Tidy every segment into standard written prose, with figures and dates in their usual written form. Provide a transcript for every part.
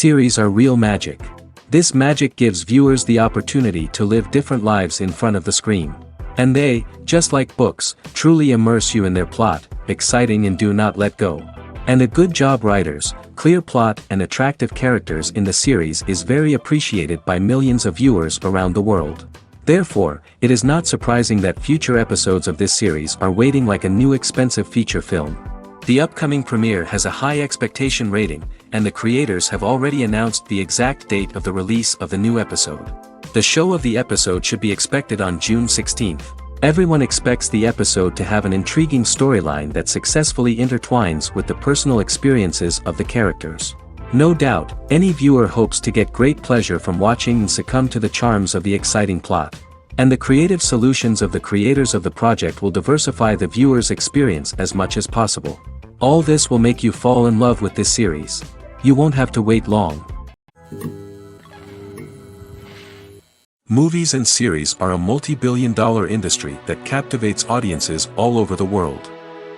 Series are real magic. This magic gives viewers the opportunity to live different lives in front of the screen. And they, just like books, truly immerse you in their plot, exciting and do not let go. And a good job writers, clear plot and attractive characters in the series is very appreciated by millions of viewers around the world. Therefore, it is not surprising that future episodes of this series are waiting like a new expensive feature film. The upcoming premiere has a high expectation rating, and the creators have already announced the exact date of the release of the new episode. The show of the episode should be expected on June 16th. Everyone expects the episode to have an intriguing storyline that successfully intertwines with the personal experiences of the characters. No doubt, any viewer hopes to get great pleasure from watching and succumb to the charms of the exciting plot. And the creative solutions of the creators of the project will diversify the viewer's experience as much as possible. All this will make you fall in love with this series. You won't have to wait long. Movies and series are a multi-billion-dollar industry that captivates audiences all over the world.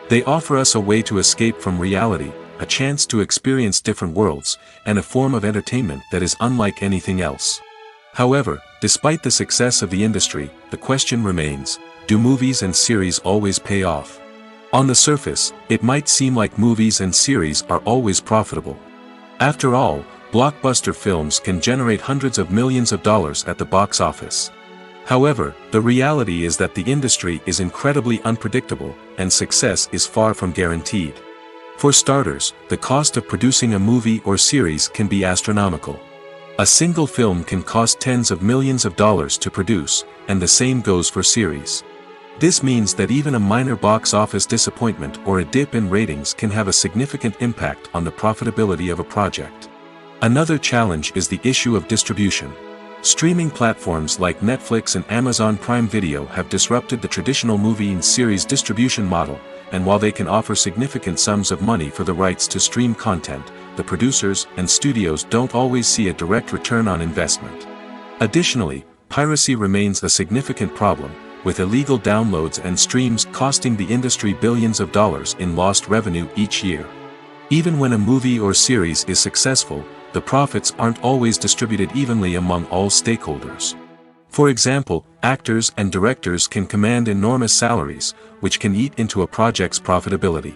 They offer us a way to escape from reality, a chance to experience different worlds, and a form of entertainment that is unlike anything else. However, despite the success of the industry, the question remains, do movies and series always pay off? On the surface, it might seem like movies and series are always profitable. After all, blockbuster films can generate hundreds of millions of dollars at the box office. However, the reality is that the industry is incredibly unpredictable, and success is far from guaranteed. For starters, the cost of producing a movie or series can be astronomical. A single film can cost tens of millions of dollars to produce, and the same goes for series. This means that even a minor box office disappointment or a dip in ratings can have a significant impact on the profitability of a project. Another challenge is the issue of distribution. Streaming platforms like Netflix and Amazon Prime Video have disrupted the traditional movie and series distribution model, and while they can offer significant sums of money for the rights to stream content, the producers and studios don't always see a direct return on investment. Additionally, piracy remains a significant problem, with illegal downloads and streams costing the industry billions of dollars in lost revenue each year. Even when a movie or series is successful, the profits aren't always distributed evenly among all stakeholders. For example, actors and directors can command enormous salaries, which can eat into a project's profitability.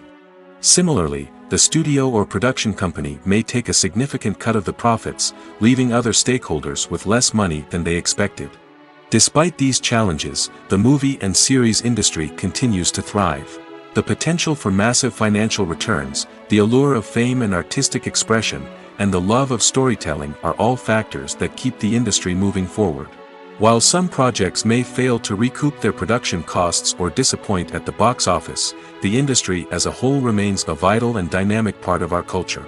Similarly, the studio or production company may take a significant cut of the profits, leaving other stakeholders with less money than they expected. Despite these challenges, the movie and series industry continues to thrive. The potential for massive financial returns, the allure of fame and artistic expression, and the love of storytelling are all factors that keep the industry moving forward. While some projects may fail to recoup their production costs or disappoint at the box office, the industry as a whole remains a vital and dynamic part of our culture.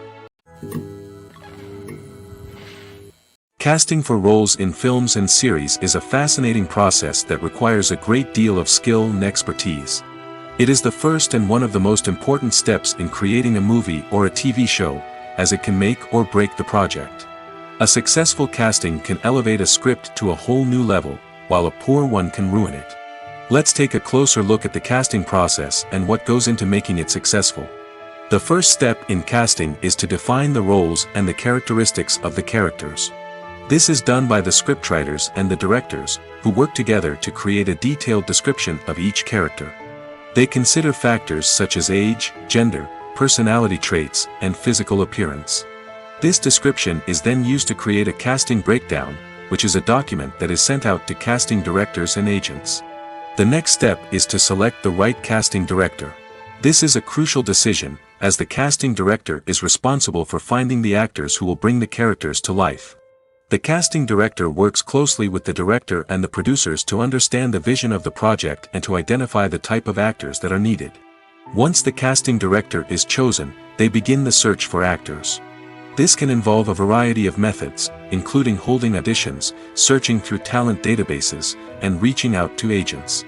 Casting for roles in films and series is a fascinating process that requires a great deal of skill and expertise. It is the first and one of the most important steps in creating a movie or a TV show, as it can make or break the project. A successful casting can elevate a script to a whole new level, while a poor one can ruin it. Let's take a closer look at the casting process and what goes into making it successful. The first step in casting is to define the roles and the characteristics of the characters. This is done by the scriptwriters and the directors, who work together to create a detailed description of each character. They consider factors such as age, gender, personality traits, and physical appearance. This description is then used to create a casting breakdown, which is a document that is sent out to casting directors and agents. The next step is to select the right casting director. This is a crucial decision, as the casting director is responsible for finding the actors who will bring the characters to life. The casting director works closely with the director and the producers to understand the vision of the project and to identify the type of actors that are needed. Once the casting director is chosen, they begin the search for actors. This can involve a variety of methods, including holding auditions, searching through talent databases, and reaching out to agents.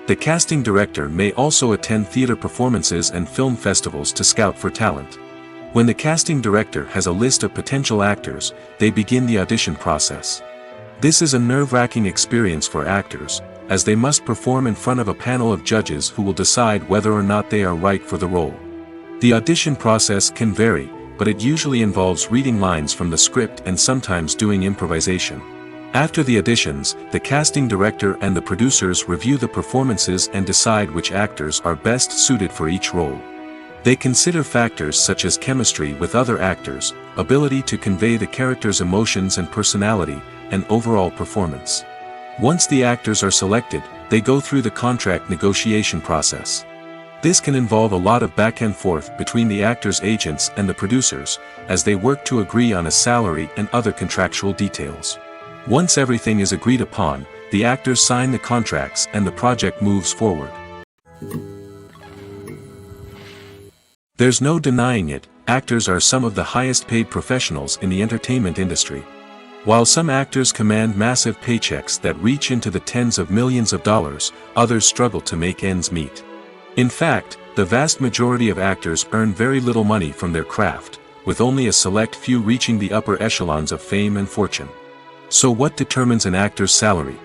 The casting director may also attend theater performances and film festivals to scout for talent. When the casting director has a list of potential actors, they begin the audition process. This is a nerve-wracking experience for actors, as they must perform in front of a panel of judges who will decide whether or not they are right for the role. The audition process can vary, but it usually involves reading lines from the script and sometimes doing improvisation. After the auditions, the casting director and the producers review the performances and decide which actors are best suited for each role. They consider factors such as chemistry with other actors, ability to convey the character's emotions and personality, and overall performance. Once the actors are selected, they go through the contract negotiation process. This can involve a lot of back and forth between the actors' agents and the producers, as they work to agree on a salary and other contractual details. Once everything is agreed upon, the actors sign the contracts and the project moves forward. There's no denying it, actors are some of the highest paid professionals in the entertainment industry. While some actors command massive paychecks that reach into the tens of millions of dollars, others struggle to make ends meet. In fact, the vast majority of actors earn very little money from their craft, with only a select few reaching the upper echelons of fame and fortune. So what determines an actor's salary?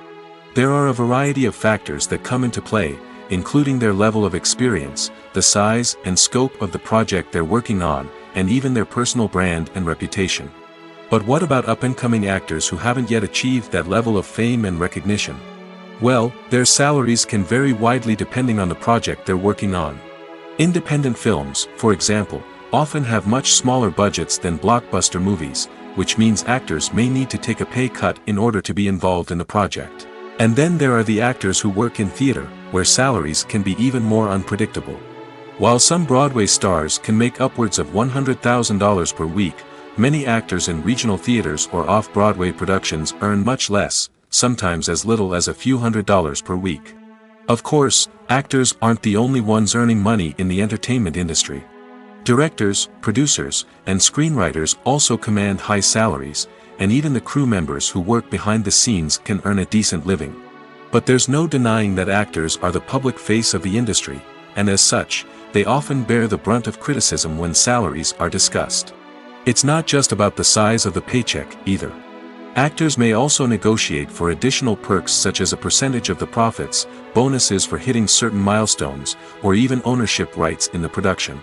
There are a variety of factors that come into play, including their level of experience, the size and scope of the project they're working on, and even their personal brand and reputation. But what about up-and-coming actors who haven't yet achieved that level of fame and recognition? Well, their salaries can vary widely depending on the project they're working on. Independent films, for example, often have much smaller budgets than blockbuster movies, which means actors may need to take a pay cut in order to be involved in the project. And then there are the actors who work in theater, where salaries can be even more unpredictable. While some Broadway stars can make upwards of $100,000 per week, many actors in regional theaters or off-Broadway productions earn much less, sometimes as little as a few $100s per week. Of course, actors aren't the only ones earning money in the entertainment industry. Directors, producers, and screenwriters also command high salaries, and even the crew members who work behind the scenes can earn a decent living. But there's no denying that actors are the public face of the industry, and as such, they often bear the brunt of criticism when salaries are discussed. It's not just about the size of the paycheck, either. Actors may also negotiate for additional perks such as a percentage of the profits, bonuses for hitting certain milestones, or even ownership rights in the production.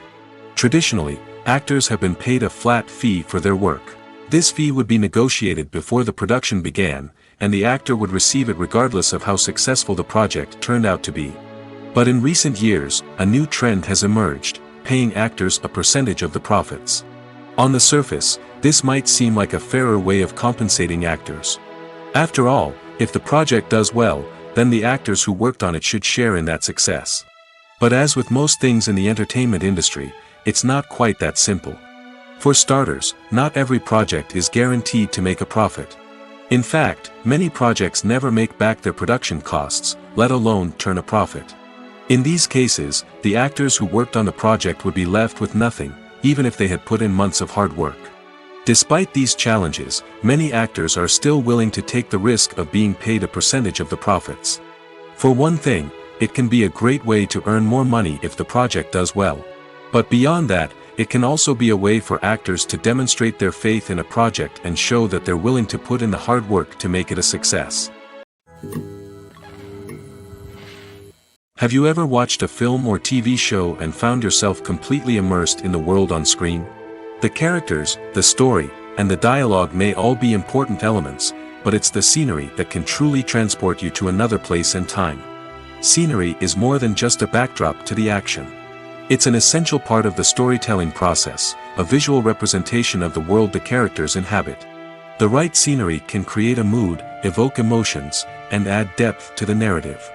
Traditionally, actors have been paid a flat fee for their work. This fee would be negotiated before the production began, and the actor would receive it regardless of how successful the project turned out to be. But in recent years, a new trend has emerged, paying actors a percentage of the profits. On the surface, this might seem like a fairer way of compensating actors. After all, if the project does well, then the actors who worked on it should share in that success. But as with most things in the entertainment industry, it's not quite that simple. For starters, not every project is guaranteed to make a profit. In fact, many projects never make back their production costs, let alone turn a profit. In these cases, the actors who worked on the project would be left with nothing, even if they had put in months of hard work. Despite these challenges, many actors are still willing to take the risk of being paid a percentage of the profits. For one thing, it can be a great way to earn more money if the project does well. But beyond that, it can also be a way for actors to demonstrate their faith in a project and show that they're willing to put in the hard work to make it a success. Have you ever watched a film or TV show and found yourself completely immersed in the world on screen? The characters, the story, and the dialogue may all be important elements, but it's the scenery that can truly transport you to another place and time. Scenery is more than just a backdrop to the action. It's an essential part of the storytelling process, a visual representation of the world the characters inhabit. The right scenery can create a mood, evoke emotions, and add depth to the narrative.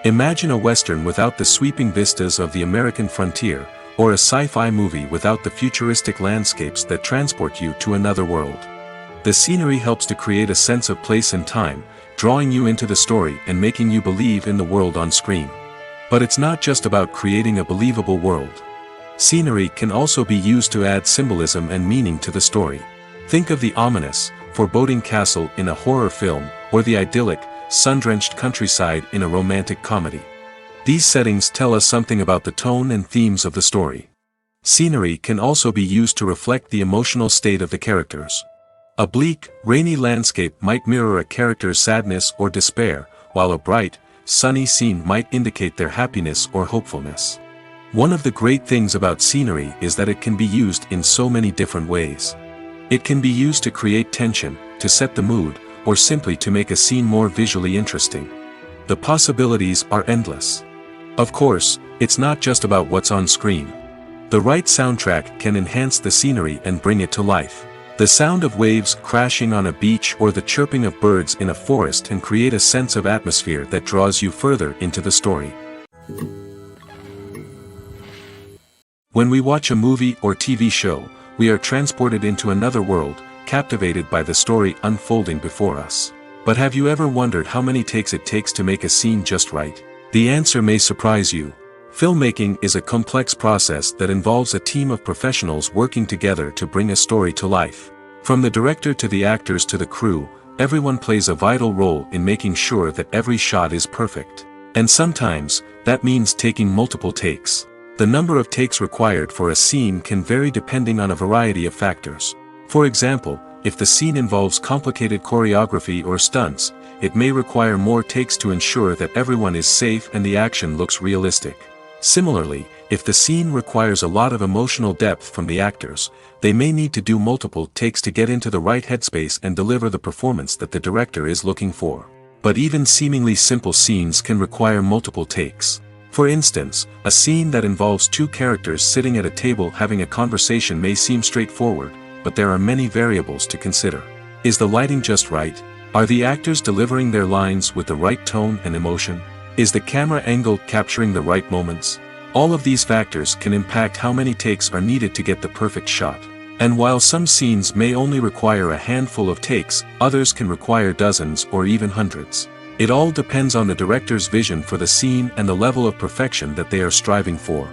Imagine a Western without the sweeping vistas of the American frontier, or a sci-fi movie without the futuristic landscapes that transport you to another world. The scenery helps to create a sense of place and time, drawing you into the story and making you believe in the world on screen. But it's not just about creating a believable world. Scenery can also be used to add symbolism and meaning to the story. Think of the ominous, foreboding castle in a horror film, or the idyllic, sun-drenched countryside in a romantic comedy. These settings tell us something about the tone and themes of the story. Scenery can also be used to reflect the emotional state of the characters. A bleak, rainy landscape might mirror a character's sadness or despair, while a bright, sunny scene might indicate their happiness or hopefulness. One of the great things about scenery is that it can be used in so many different ways. It can be used to create tension, to set the mood, or simply to make a scene more visually interesting. The possibilities are endless. Of course, it's not just about what's on screen. The right soundtrack can enhance the scenery and bring it to life. The sound of waves crashing on a beach or the chirping of birds in a forest can create a sense of atmosphere that draws you further into the story. When we watch a movie or TV show, we are transported into another world, captivated by the story unfolding before us. But have you ever wondered how many takes it takes to make a scene just right? The answer may surprise you. Filmmaking is a complex process that involves a team of professionals working together to bring a story to life. From the director to the actors to the crew, everyone plays a vital role in making sure that every shot is perfect. And sometimes, that means taking multiple takes. The number of takes required for a scene can vary depending on a variety of factors. For example, if the scene involves complicated choreography or stunts, it may require more takes to ensure that everyone is safe and the action looks realistic. Similarly, if the scene requires a lot of emotional depth from the actors, they may need to do multiple takes to get into the right headspace and deliver the performance that the director is looking for. But even seemingly simple scenes can require multiple takes. For instance, a scene that involves two characters sitting at a table having a conversation may seem straightforward, but there are many variables to consider. Is the lighting just right? Are the actors delivering their lines with the right tone and emotion? Is the camera angle capturing the right moments? All of these factors can impact how many takes are needed to get the perfect shot. And while some scenes may only require a handful of takes, others can require dozens or even hundreds. It all depends on the director's vision for the scene and the level of perfection that they are striving for.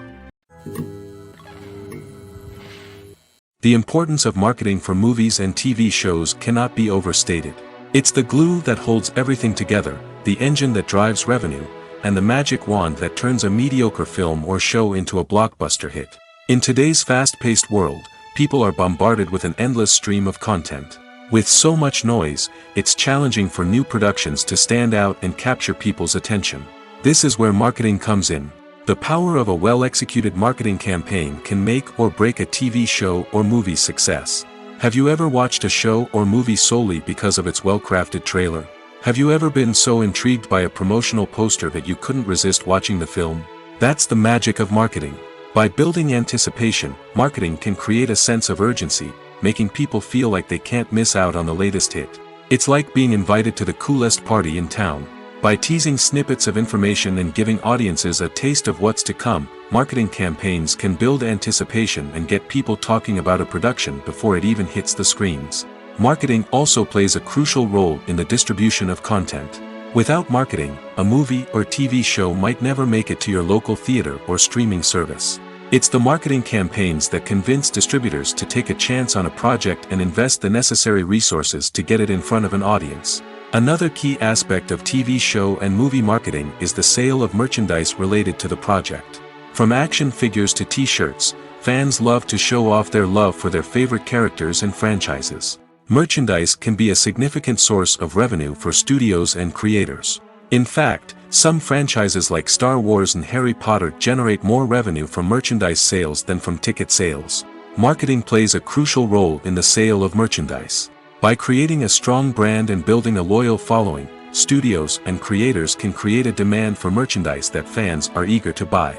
The importance of marketing for movies and TV shows cannot be overstated. It's the glue that holds everything together, the engine that drives revenue, and the magic wand that turns a mediocre film or show into a blockbuster hit. In today's fast-paced world, people are bombarded with an endless stream of content. With so much noise, it's challenging for new productions to stand out and capture people's attention. This is where marketing comes in. The power of a well-executed marketing campaign can make or break a TV show or movie's success. Have you ever watched a show or movie solely because of its well-crafted trailer? Have you ever been so intrigued by a promotional poster that you couldn't resist watching the film? That's the magic of marketing. By building anticipation, marketing can create a sense of urgency, making people feel like they can't miss out on the latest hit. It's like being invited to the coolest party in town. By teasing snippets of information and giving audiences a taste of what's to come, marketing campaigns can build anticipation and get people talking about a production before it even hits the screens. Marketing also plays a crucial role in the distribution of content. Without marketing, a movie or TV show might never make it to your local theater or streaming service. It's the marketing campaigns that convince distributors to take a chance on a project and invest the necessary resources to get it in front of an audience. Another key aspect of TV show and movie marketing is the sale of merchandise related to the project. From action figures to t-shirts, fans love to show off their love for their favorite characters and franchises. Merchandise can be a significant source of revenue for studios and creators. In fact, some franchises like Star Wars and Harry Potter generate more revenue from merchandise sales than from ticket sales. Marketing plays a crucial role in the sale of merchandise. By creating a strong brand and building a loyal following, studios and creators can create a demand for merchandise that fans are eager to buy.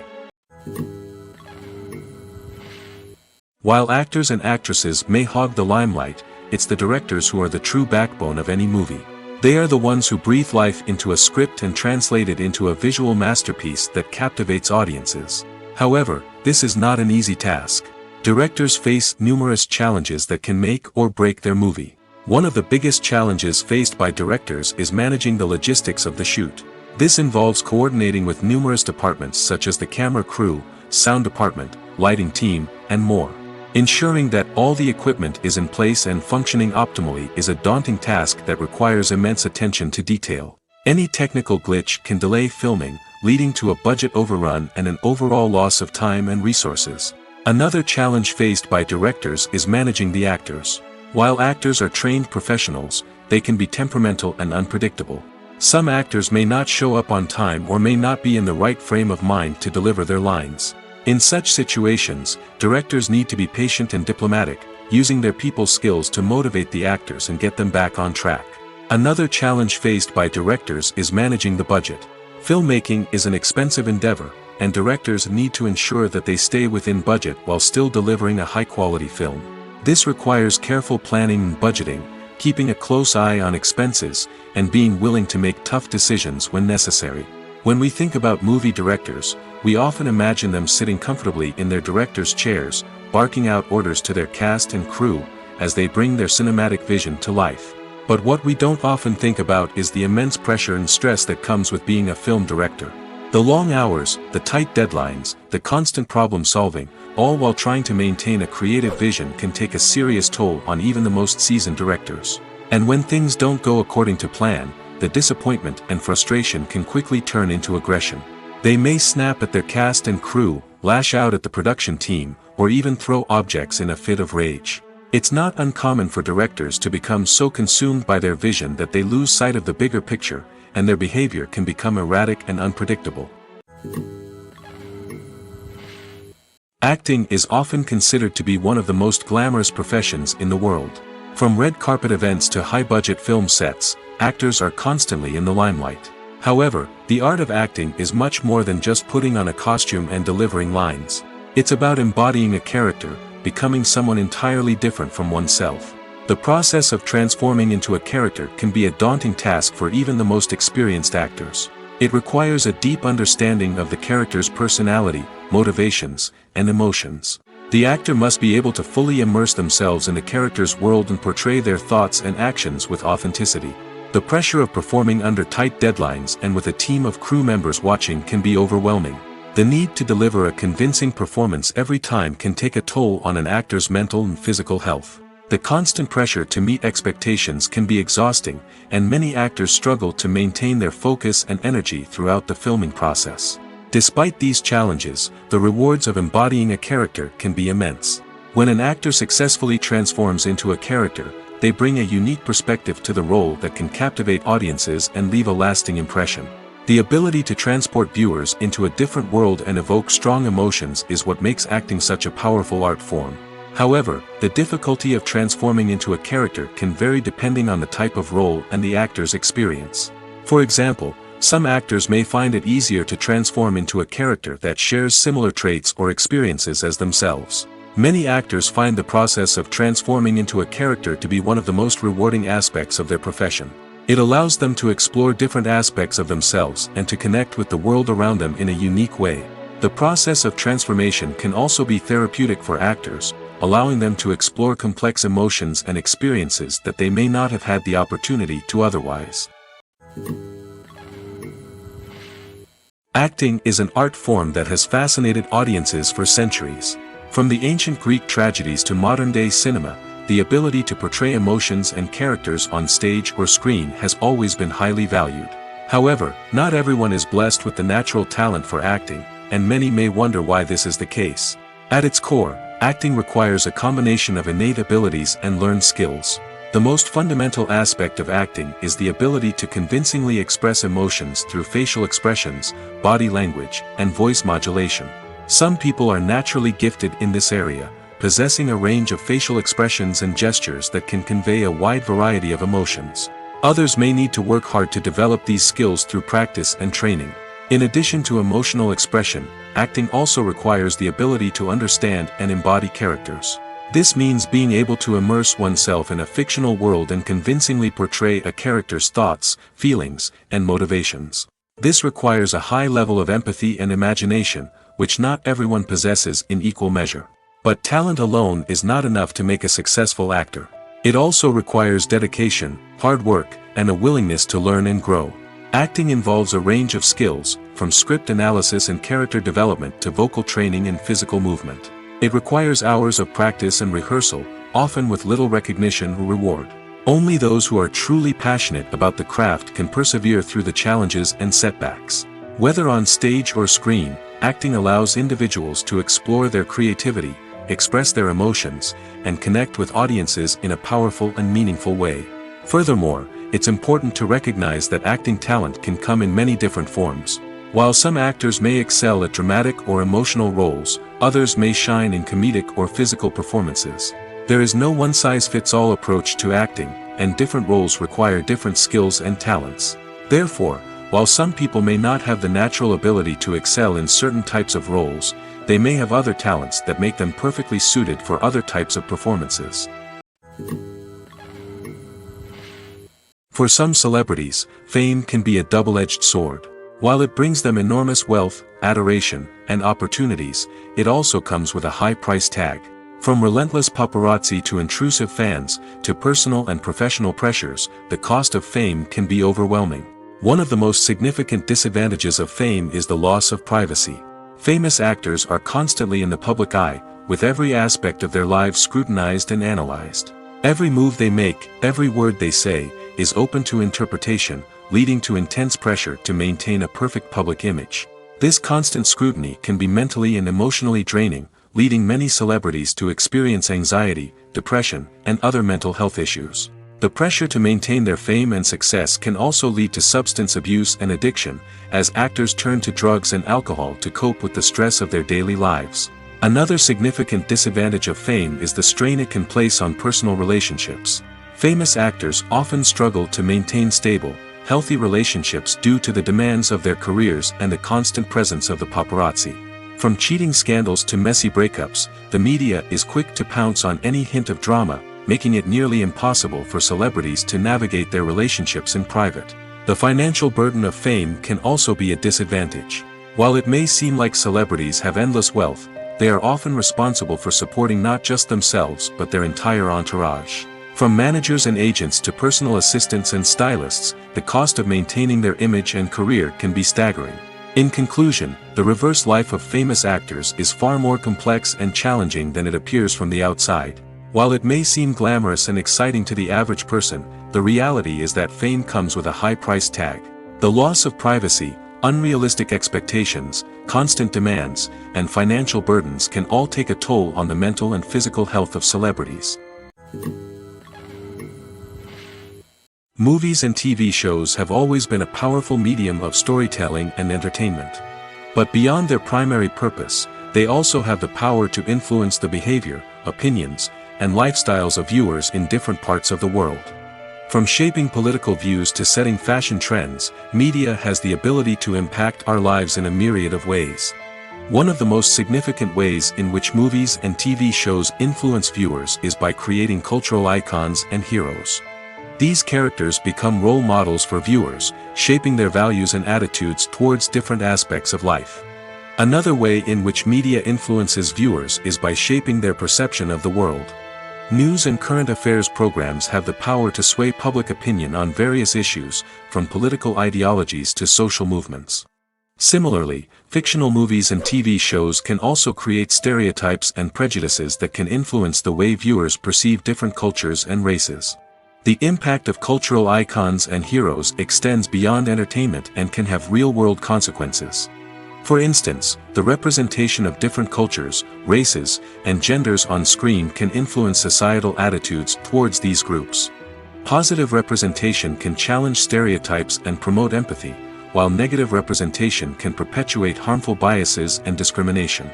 While actors and actresses may hog the limelight, it's the directors who are the true backbone of any movie. They are the ones who breathe life into a script and translate it into a visual masterpiece that captivates audiences. However, this is not an easy task. Directors face numerous challenges that can make or break their movie. One of the biggest challenges faced by directors is managing the logistics of the shoot. This involves coordinating with numerous departments such as the camera crew, sound department, lighting team, and more. Ensuring that all the equipment is in place and functioning optimally is a daunting task that requires immense attention to detail. Any technical glitch can delay filming, leading to a budget overrun and an overall loss of time and resources. Another challenge faced by directors is managing the actors. While actors are trained professionals, they can be temperamental and unpredictable. Some actors may not show up on time or may not be in the right frame of mind to deliver their lines. In such situations, directors need to be patient and diplomatic, using their people skills to motivate the actors and get them back on track. Another challenge faced by directors is managing the budget. Filmmaking is an expensive endeavor, and directors need to ensure that they stay within budget while still delivering a high-quality film. This requires careful planning and budgeting, keeping a close eye on expenses, and being willing to make tough decisions when necessary. When we think about movie directors, we often imagine them sitting comfortably in their director's chairs, barking out orders to their cast and crew, as they bring their cinematic vision to life. But what we don't often think about is the immense pressure and stress that comes with being a film director. The long hours, the tight deadlines, the constant problem solving, all while trying to maintain a creative vision can take a serious toll on even the most seasoned directors. And when things don't go according to plan, the disappointment and frustration can quickly turn into aggression. They may snap at their cast and crew, lash out at the production team, or even throw objects in a fit of rage. It's not uncommon for directors to become so consumed by their vision that they lose sight of the bigger picture, and their behavior can become erratic and unpredictable. Acting is often considered to be one of the most glamorous professions in the world. From red carpet events to high-budget film sets, actors are constantly in the limelight. However, the art of acting is much more than just putting on a costume and delivering lines. It's about embodying a character, becoming someone entirely different from oneself. The process of transforming into a character can be a daunting task for even the most experienced actors. It requires a deep understanding of the character's personality, motivations, and emotions. The actor must be able to fully immerse themselves in the character's world and portray their thoughts and actions with authenticity. The pressure of performing under tight deadlines and with a team of crew members watching can be overwhelming. The need to deliver a convincing performance every time can take a toll on an actor's mental and physical health. The constant pressure to meet expectations can be exhausting, and many actors struggle to maintain their focus and energy throughout the filming process. Despite these challenges, the rewards of embodying a character can be immense. When an actor successfully transforms into a character, they bring a unique perspective to the role that can captivate audiences and leave a lasting impression. The ability to transport viewers into a different world and evoke strong emotions is what makes acting such a powerful art form. However, the difficulty of transforming into a character can vary depending on the type of role and the actor's experience. For example, some actors may find it easier to transform into a character that shares similar traits or experiences as themselves. Many actors find the process of transforming into a character to be one of the most rewarding aspects of their profession. It allows them to explore different aspects of themselves and to connect with the world around them in a unique way. The process of transformation can also be therapeutic for actors, allowing them to explore complex emotions and experiences that they may not have had the opportunity to otherwise. Acting is an art form that has fascinated audiences for centuries. From the ancient Greek tragedies to modern-day cinema, the ability to portray emotions and characters on stage or screen has always been highly valued. However, not everyone is blessed with the natural talent for acting, and many may wonder why this is the case. At its core, acting requires a combination of innate abilities and learned skills. The most fundamental aspect of acting is the ability to convincingly express emotions through facial expressions, body language, and voice modulation. Some people are naturally gifted in this area, possessing a range of facial expressions and gestures that can convey a wide variety of emotions. Others may need to work hard to develop these skills through practice and training. In addition to emotional expression, acting also requires the ability to understand and embody characters. This means being able to immerse oneself in a fictional world and convincingly portray a character's thoughts, feelings, and motivations. This requires a high level of empathy and imagination, which not everyone possesses in equal measure. But talent alone is not enough to make a successful actor. It also requires dedication, hard work, and a willingness to learn and grow. Acting involves a range of skills, from script analysis and character development to vocal training and physical movement. It requires hours of practice and rehearsal, often with little recognition or reward. Only those who are truly passionate about the craft can persevere through the challenges and setbacks. Whether on stage or screen, acting allows individuals to explore their creativity, express their emotions, and connect with audiences in a powerful and meaningful way. Furthermore, it's important to recognize that acting talent can come in many different forms. While some actors may excel at dramatic or emotional roles, others may shine in comedic or physical performances. There is no one-size-fits-all approach to acting, and different roles require different skills and talents. Therefore, while some people may not have the natural ability to excel in certain types of roles, they may have other talents that make them perfectly suited for other types of performances. For some celebrities, fame can be a double-edged sword. While it brings them enormous wealth, adoration, and opportunities, it also comes with a high price tag. From relentless paparazzi to intrusive fans, to personal and professional pressures, the cost of fame can be overwhelming. One of the most significant disadvantages of fame is the loss of privacy. Famous actors are constantly in the public eye, with every aspect of their lives scrutinized and analyzed. Every move they make, every word they say, is open to interpretation, leading to intense pressure to maintain a perfect public image. This constant scrutiny can be mentally and emotionally draining, leading many celebrities to experience anxiety, depression, and other mental health issues. The pressure to maintain their fame and success can also lead to substance abuse and addiction, as actors turn to drugs and alcohol to cope with the stress of their daily lives. Another significant disadvantage of fame is the strain it can place on personal relationships. Famous actors often struggle to maintain stable, healthy relationships due to the demands of their careers and the constant presence of the paparazzi. From cheating scandals to messy breakups, the media is quick to pounce on any hint of drama, making it nearly impossible for celebrities to navigate their relationships in private. The financial burden of fame can also be a disadvantage. While it may seem like celebrities have endless wealth, they are often responsible for supporting not just themselves but their entire entourage. From managers and agents to personal assistants and stylists, the cost of maintaining their image and career can be staggering. In conclusion, the reverse life of famous actors is far more complex and challenging than it appears from the outside. While it may seem glamorous and exciting to the average person, the reality is that fame comes with a high price tag. The loss of privacy, unrealistic expectations, constant demands, and financial burdens can all take a toll on the mental and physical health of celebrities. Movies and TV shows have always been a powerful medium of storytelling and entertainment. But beyond their primary purpose, they also have the power to influence the behavior, opinions, and lifestyles of viewers in different parts of the world. From shaping political views to setting fashion trends, media has the ability to impact our lives in a myriad of ways. One of the most significant ways in which movies and TV shows influence viewers is by creating cultural icons and heroes. These characters become role models for viewers, shaping their values and attitudes towards different aspects of life. Another way in which media influences viewers is by shaping their perception of the world. News and current affairs programs have the power to sway public opinion on various issues, from political ideologies to social movements. Similarly, fictional movies and TV shows can also create stereotypes and prejudices that can influence the way viewers perceive different cultures and races. The impact of cultural icons and heroes extends beyond entertainment and can have real-world consequences. For instance, the representation of different cultures, races, and genders on screen can influence societal attitudes towards these groups. Positive representation can challenge stereotypes and promote empathy, while negative representation can perpetuate harmful biases and discrimination.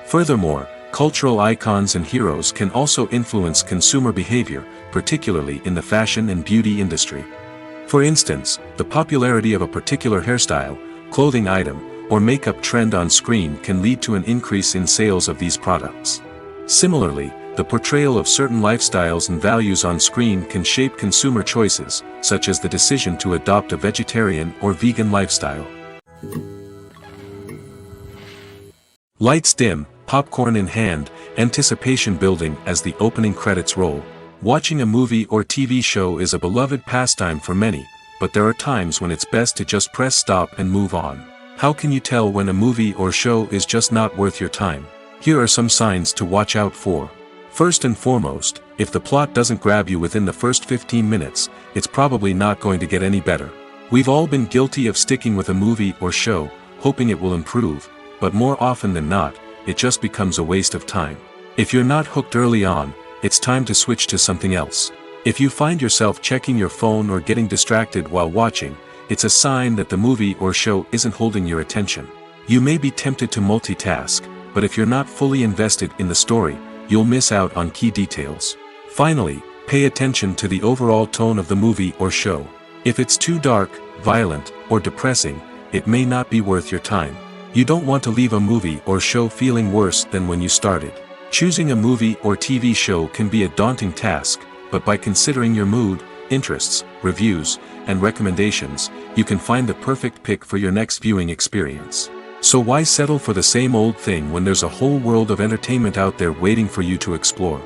Furthermore, cultural icons and heroes can also influence consumer behavior, particularly in the fashion and beauty industry. For instance, the popularity of a particular hairstyle, clothing item, or makeup trend on screen can lead to an increase in sales of these products. Similarly, the portrayal of certain lifestyles and values on screen can shape consumer choices, such as the decision to adopt a vegetarian or vegan lifestyle. Lights dim, popcorn in hand, anticipation building as the opening credits roll. Watching a movie or TV show is a beloved pastime for many, but there are times when it's best to just press stop and move on. How can you tell when a movie or show is just not worth your time? Here are some signs to watch out for. First and foremost, if the plot doesn't grab you within the first 15 minutes, it's probably not going to get any better. We've all been guilty of sticking with a movie or show, hoping it will improve, but more often than not, it just becomes a waste of time. If you're not hooked early on, it's time to switch to something else. If you find yourself checking your phone or getting distracted while watching, it's a sign that the movie or show isn't holding your attention. You may be tempted to multitask, but if you're not fully invested in the story, you'll miss out on key details. Finally, pay attention to the overall tone of the movie or show. If it's too dark, violent, or depressing, it may not be worth your time. You don't want to leave a movie or show feeling worse than when you started. Choosing a movie or TV show can be a daunting task, but by considering your mood, interests, reviews, and recommendations, you can find the perfect pick for your next viewing experience. So why settle for the same old thing when there's a whole world of entertainment out there waiting for you to explore?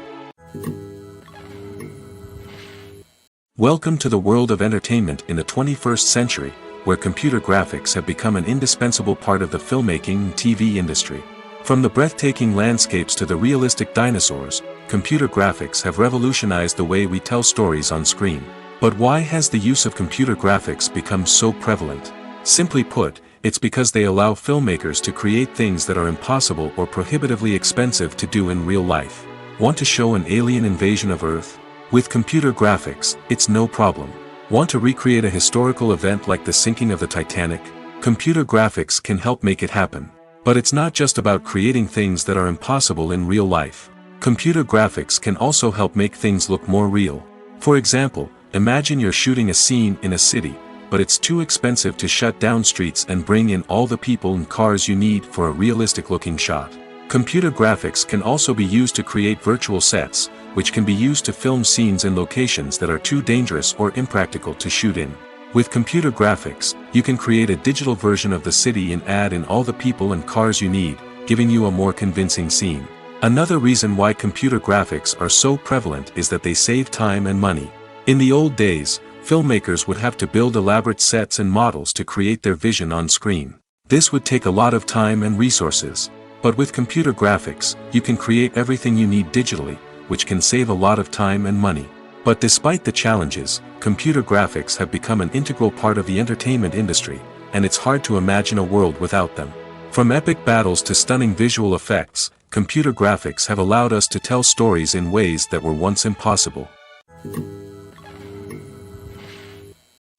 Welcome to the world of entertainment in the 21st century, where computer graphics have become an indispensable part of the filmmaking and TV industry. From the breathtaking landscapes to the realistic dinosaurs, computer graphics have revolutionized the way we tell stories on screen. But why has the use of computer graphics become so prevalent? Simply put, it's because they allow filmmakers to create things that are impossible or prohibitively expensive to do in real life. Want to show an alien invasion of Earth? With computer graphics, it's no problem. Want to recreate a historical event like the sinking of the Titanic? Computer graphics can help make it happen. But it's not just about creating things that are impossible in real life. Computer graphics can also help make things look more real. For example, imagine you're shooting a scene in a city, but it's too expensive to shut down streets and bring in all the people and cars you need for a realistic-looking shot. Computer graphics can also be used to create virtual sets, which can be used to film scenes in locations that are too dangerous or impractical to shoot in. With computer graphics, you can create a digital version of the city and add in all the people and cars you need, giving you a more convincing scene. Another reason why computer graphics are so prevalent is that they save time and money. In the old days, filmmakers would have to build elaborate sets and models to create their vision on screen. This would take a lot of time and resources. But with computer graphics, you can create everything you need digitally, which can save a lot of time and money. But despite the challenges, computer graphics have become an integral part of the entertainment industry, and it's hard to imagine a world without them. From epic battles to stunning visual effects, computer graphics have allowed us to tell stories in ways that were once impossible.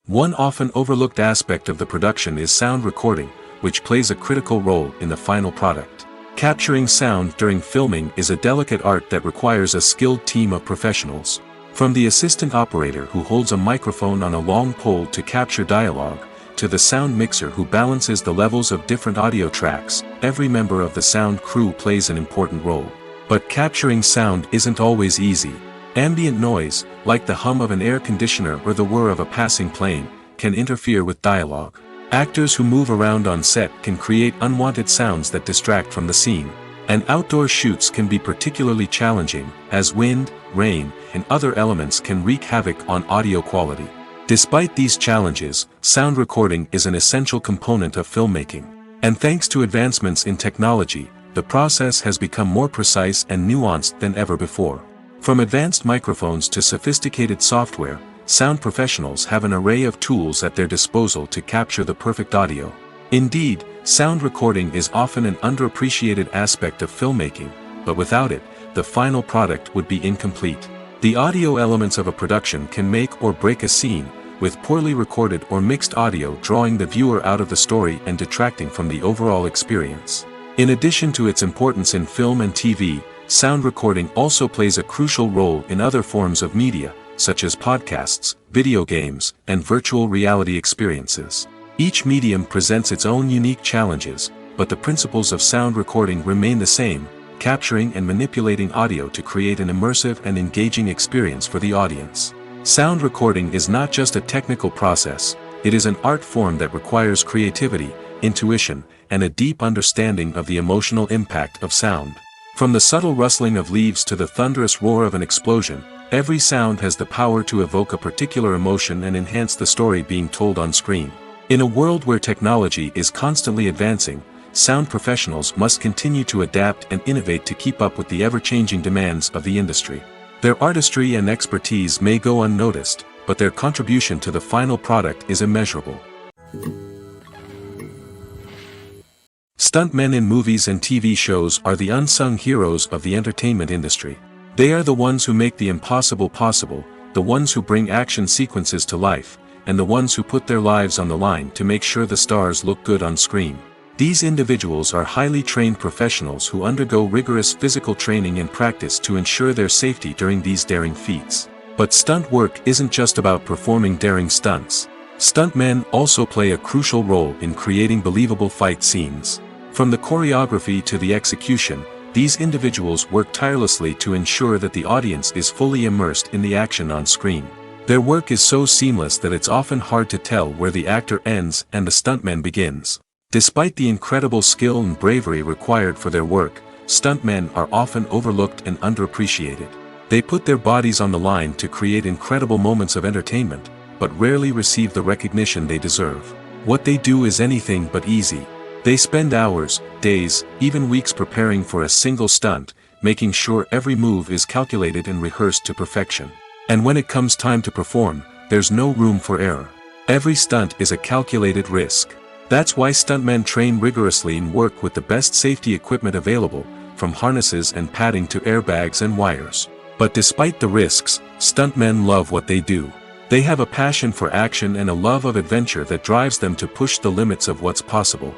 One often overlooked aspect of the production is sound recording, which plays a critical role in the final product. Capturing sound during filming is a delicate art that requires a skilled team of professionals. From the assistant operator who holds a microphone on a long pole to capture dialogue, to the sound mixer who balances the levels of different audio tracks, every member of the sound crew plays an important role. But capturing sound isn't always easy. Ambient noise, like the hum of an air conditioner or the whir of a passing plane, can interfere with dialogue. Actors who move around on set can create unwanted sounds that distract from the scene. And outdoor shoots can be particularly challenging, as wind, rain, and other elements can wreak havoc on audio quality. Despite these challenges, sound recording is an essential component of filmmaking. And thanks to advancements in technology, the process has become more precise and nuanced than ever before. From advanced microphones to sophisticated software, sound professionals have an array of tools at their disposal to capture the perfect audio. Indeed, sound recording is often an underappreciated aspect of filmmaking, but without it, the final product would be incomplete. The audio elements of a production can make or break a scene, with poorly recorded or mixed audio drawing the viewer out of the story and detracting from the overall experience. In addition to its importance in film and TV, sound recording also plays a crucial role in other forms of media, such as podcasts, video games, and virtual reality experiences. Each medium presents its own unique challenges, but the principles of sound recording remain the same, capturing and manipulating audio to create an immersive and engaging experience for the audience. Sound recording is not just a technical process, it is an art form that requires creativity, intuition, and a deep understanding of the emotional impact of sound. From the subtle rustling of leaves to the thunderous roar of an explosion, every sound has the power to evoke a particular emotion and enhance the story being told on screen. In a world where technology is constantly advancing, sound professionals must continue to adapt and innovate to keep up with the ever-changing demands of the industry. Their artistry and expertise may go unnoticed, but their contribution to the final product is immeasurable. Stuntmen in movies and TV shows are the unsung heroes of the entertainment industry. They are the ones who make the impossible possible, the ones who bring action sequences to life, and the ones who put their lives on the line to make sure the stars look good on screen. These individuals are highly trained professionals who undergo rigorous physical training and practice to ensure their safety during these daring feats. But stunt work isn't just about performing daring stunts. Stuntmen also play a crucial role in creating believable fight scenes. From the choreography to the execution, these individuals work tirelessly to ensure that the audience is fully immersed in the action on screen. Their work is so seamless that it's often hard to tell where the actor ends and the stuntman begins. Despite the incredible skill and bravery required for their work, stuntmen are often overlooked and underappreciated. They put their bodies on the line to create incredible moments of entertainment, but rarely receive the recognition they deserve. What they do is anything but easy. They spend hours, days, even weeks preparing for a single stunt, making sure every move is calculated and rehearsed to perfection. And when it comes time to perform, there's no room for error. Every stunt is a calculated risk. That's why stuntmen train rigorously and work with the best safety equipment available, from harnesses and padding to airbags and wires. But despite the risks, stuntmen love what they do. They have a passion for action and a love of adventure that drives them to push the limits of what's possible.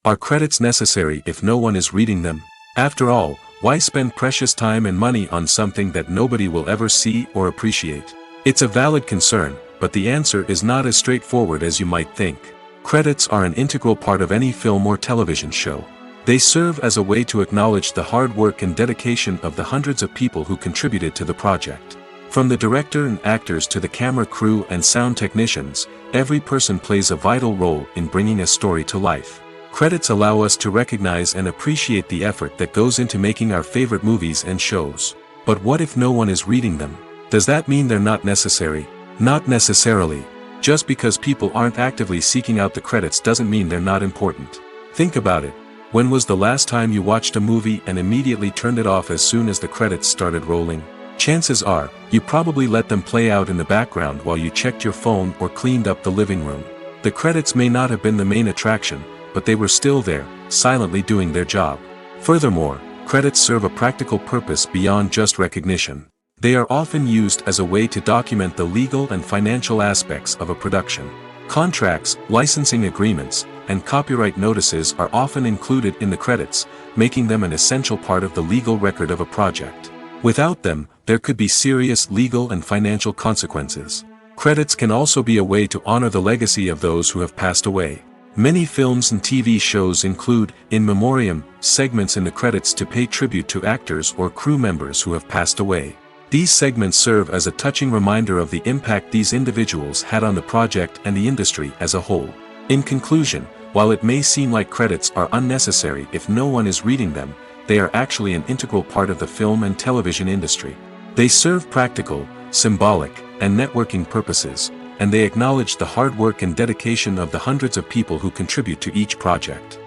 Are credits necessary if no one is reading them? After all, why spend precious time and money on something that nobody will ever see or appreciate? It's a valid concern, but the answer is not as straightforward as you might think. Credits are an integral part of any film or television show. They serve as a way to acknowledge the hard work and dedication of the hundreds of people who contributed to the project. From the director and actors to the camera crew and sound technicians, every person plays a vital role in bringing a story to life. Credits allow us to recognize and appreciate the effort that goes into making our favorite movies and shows. But what if no one is reading them? Does that mean they're not necessary? Not necessarily. Just because people aren't actively seeking out the credits doesn't mean they're not important. Think about it. When was the last time you watched a movie and immediately turned it off as soon as the credits started rolling? Chances are, you probably let them play out in the background while you checked your phone or cleaned up the living room. The credits may not have been the main attraction, but they were still there, silently doing their job. Furthermore, credits serve a practical purpose beyond just recognition. They are often used as a way to document the legal and financial aspects of a production. Contracts, licensing agreements, and copyright notices are often included in the credits, making them an essential part of the legal record of a project. Without them, there could be serious legal and financial consequences. Credits can also be a way to honor the legacy of those who have passed away. Many films and TV shows include, in memoriam, segments in the credits to pay tribute to actors or crew members who have passed away. These segments serve as a touching reminder of the impact these individuals had on the project and the industry as a whole. In conclusion, while it may seem like credits are unnecessary if no one is reading them, they are actually an integral part of the film and television industry. They serve practical, symbolic, and networking purposes, and they acknowledge the hard work and dedication of the hundreds of people who contribute to each project.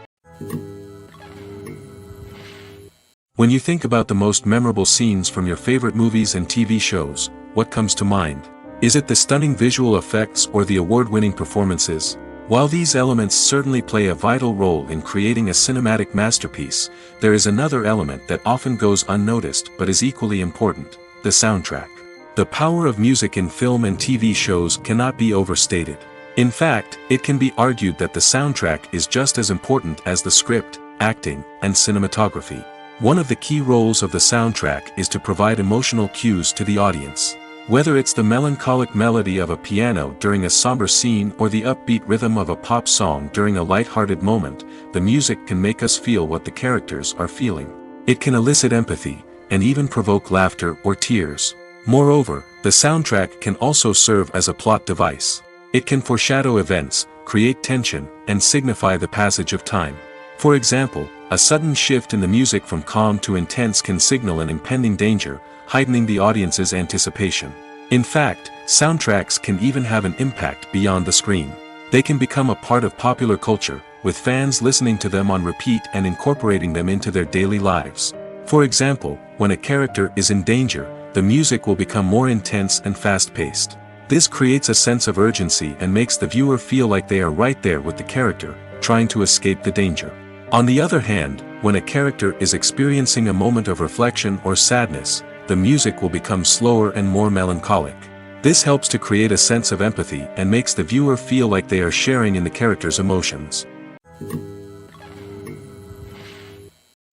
When you think about the most memorable scenes from your favorite movies and TV shows, what comes to mind? Is it the stunning visual effects or the award-winning performances? While these elements certainly play a vital role in creating a cinematic masterpiece, there is another element that often goes unnoticed but is equally important: the soundtrack. The power of music in film and TV shows cannot be overstated. In fact, it can be argued that the soundtrack is just as important as the script, acting, and cinematography. One of the key roles of the soundtrack is to provide emotional cues to the audience. Whether it's the melancholic melody of a piano during a somber scene or the upbeat rhythm of a pop song during a light-hearted moment, the music can make us feel what the characters are feeling. It can elicit empathy, and even provoke laughter or tears. Moreover, the soundtrack can also serve as a plot device. It can foreshadow events, create tension, and signify the passage of time. For example, a sudden shift in the music from calm to intense can signal an impending danger, heightening the audience's anticipation. In fact, soundtracks can even have an impact beyond the screen. They can become a part of popular culture, with fans listening to them on repeat and incorporating them into their daily lives. For example, when a character is in danger, the music will become more intense and fast-paced. This creates a sense of urgency and makes the viewer feel like they are right there with the character, trying to escape the danger. On the other hand, when a character is experiencing a moment of reflection or sadness, the music will become slower and more melancholic. This helps to create a sense of empathy and makes the viewer feel like they are sharing in the character's emotions.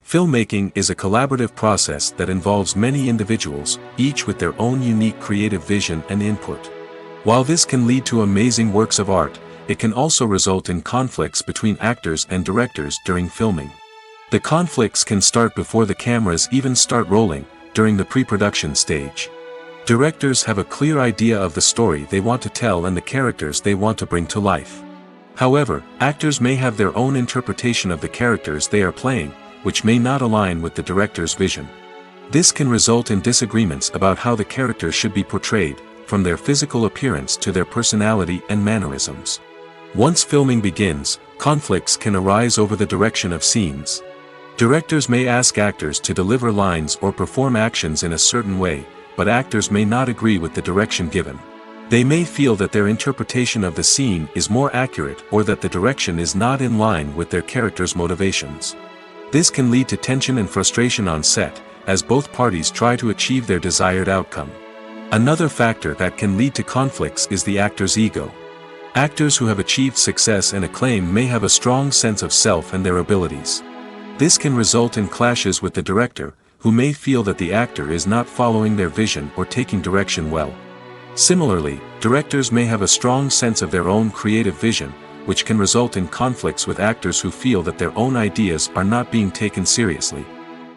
Filmmaking is a collaborative process that involves many individuals, each with their own unique creative vision and input. While this can lead to amazing works of art, it can also result in conflicts between actors and directors during filming. The conflicts can start before the cameras even start rolling, during the pre-production stage. Directors have a clear idea of the story they want to tell and the characters they want to bring to life. However, actors may have their own interpretation of the characters they are playing, which may not align with the director's vision. This can result in disagreements about how the characters should be portrayed, from their physical appearance to their personality and mannerisms. Once filming begins, conflicts can arise over the direction of scenes. Directors may ask actors to deliver lines or perform actions in a certain way, but actors may not agree with the direction given. They may feel that their interpretation of the scene is more accurate or that the direction is not in line with their character's motivations. This can lead to tension and frustration on set, as both parties try to achieve their desired outcome. Another factor that can lead to conflicts is the actor's ego. Actors who have achieved success and acclaim may have a strong sense of self and their abilities. This can result in clashes with the director, who may feel that the actor is not following their vision or taking direction well. Similarly, directors may have a strong sense of their own creative vision, which can result in conflicts with actors who feel that their own ideas are not being taken seriously.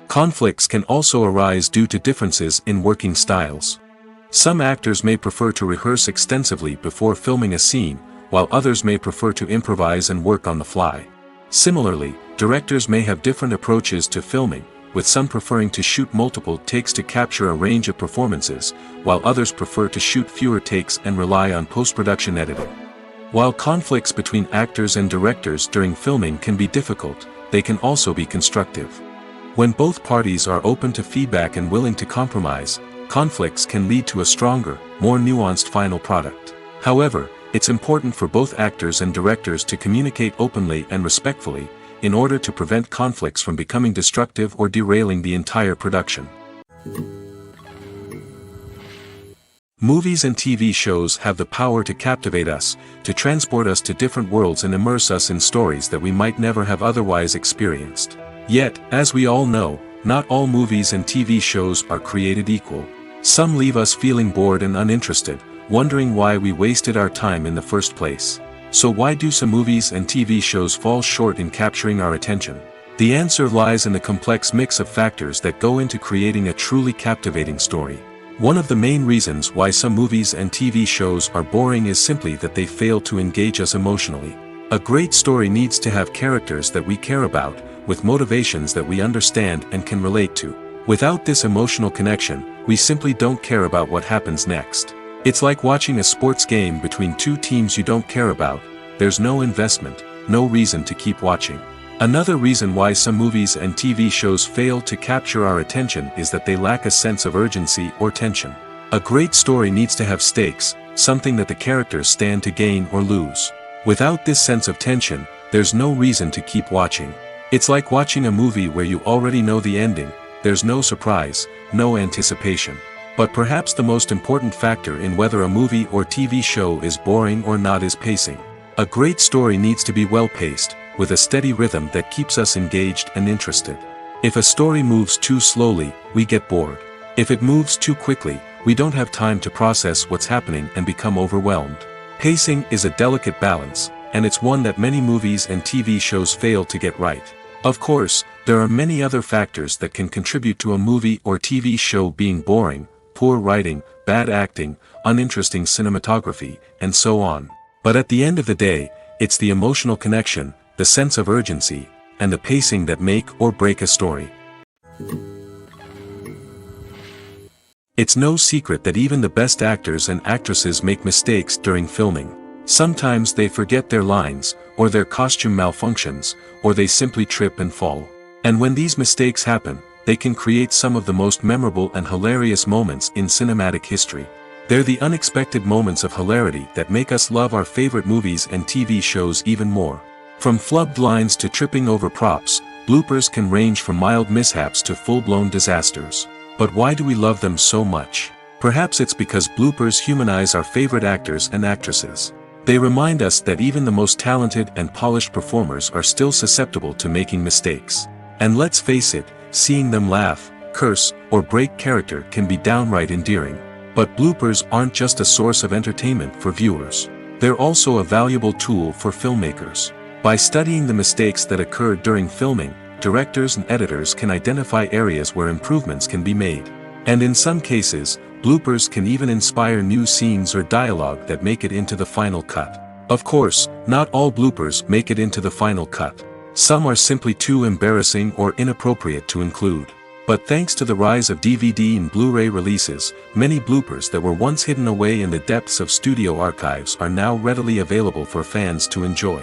Conflicts can also arise due to differences in working styles. Some actors may prefer to rehearse extensively before filming a scene, while others may prefer to improvise and work on the fly. Similarly, directors may have different approaches to filming, with some preferring to shoot multiple takes to capture a range of performances, while others prefer to shoot fewer takes and rely on post-production editing. While conflicts between actors and directors during filming can be difficult, they can also be constructive. When both parties are open to feedback and willing to compromise, conflicts can lead to a stronger, more nuanced final product. However, it's important for both actors and directors to communicate openly and respectfully, in order to prevent conflicts from becoming destructive or derailing the entire production. Movies and TV shows have the power to captivate us, to transport us to different worlds and immerse us in stories that we might never have otherwise experienced. Yet, as we all know, not all movies and TV shows are created equal. Some leave us feeling bored and uninterested, wondering why we wasted our time in the first place. So why do some movies and TV shows fall short in capturing our attention? The answer lies in the complex mix of factors that go into creating a truly captivating story. One of the main reasons why some movies and TV shows are boring is simply that they fail to engage us emotionally. A great story needs to have characters that we care about, with motivations that we understand and can relate to. Without this emotional connection, we simply don't care about what happens next. It's like watching a sports game between two teams you don't care about. There's no investment, no reason to keep watching. Another reason why some movies and TV shows fail to capture our attention is that they lack a sense of urgency or tension. A great story needs to have stakes, something that the characters stand to gain or lose. Without this sense of tension, there's no reason to keep watching. It's like watching a movie where you already know the ending. There's no surprise, no anticipation. But perhaps the most important factor in whether a movie or TV show is boring or not is pacing. A great story needs to be well-paced, with a steady rhythm that keeps us engaged and interested. If a story moves too slowly, we get bored. If it moves too quickly, we don't have time to process what's happening and become overwhelmed. Pacing is a delicate balance, and it's one that many movies and TV shows fail to get right. Of course, there are many other factors that can contribute to a movie or TV show being boring: poor writing, bad acting, uninteresting cinematography, and so on. But at the end of the day, it's the emotional connection, the sense of urgency, and the pacing that make or break a story. It's no secret that even the best actors and actresses make mistakes during filming. Sometimes they forget their lines, or their costume malfunctions, or they simply trip and fall. And when these mistakes happen, they can create some of the most memorable and hilarious moments in cinematic history. They're the unexpected moments of hilarity that make us love our favorite movies and TV shows even more. From flubbed lines to tripping over props, bloopers can range from mild mishaps to full-blown disasters. But why do we love them so much? Perhaps it's because bloopers humanize our favorite actors and actresses. They remind us that even the most talented and polished performers are still susceptible to making mistakes. And let's face it, seeing them laugh, curse, or break character can be downright endearing. But bloopers aren't just a source of entertainment for viewers. They're also a valuable tool for filmmakers. By studying the mistakes that occurred during filming, directors and editors can identify areas where improvements can be made. And in some cases, bloopers can even inspire new scenes or dialogue that make it into the final cut. Of course, not all bloopers make it into the final cut. Some are simply too embarrassing or inappropriate to include. But thanks to the rise of DVD and Blu-ray releases, many bloopers that were once hidden away in the depths of studio archives are now readily available for fans to enjoy.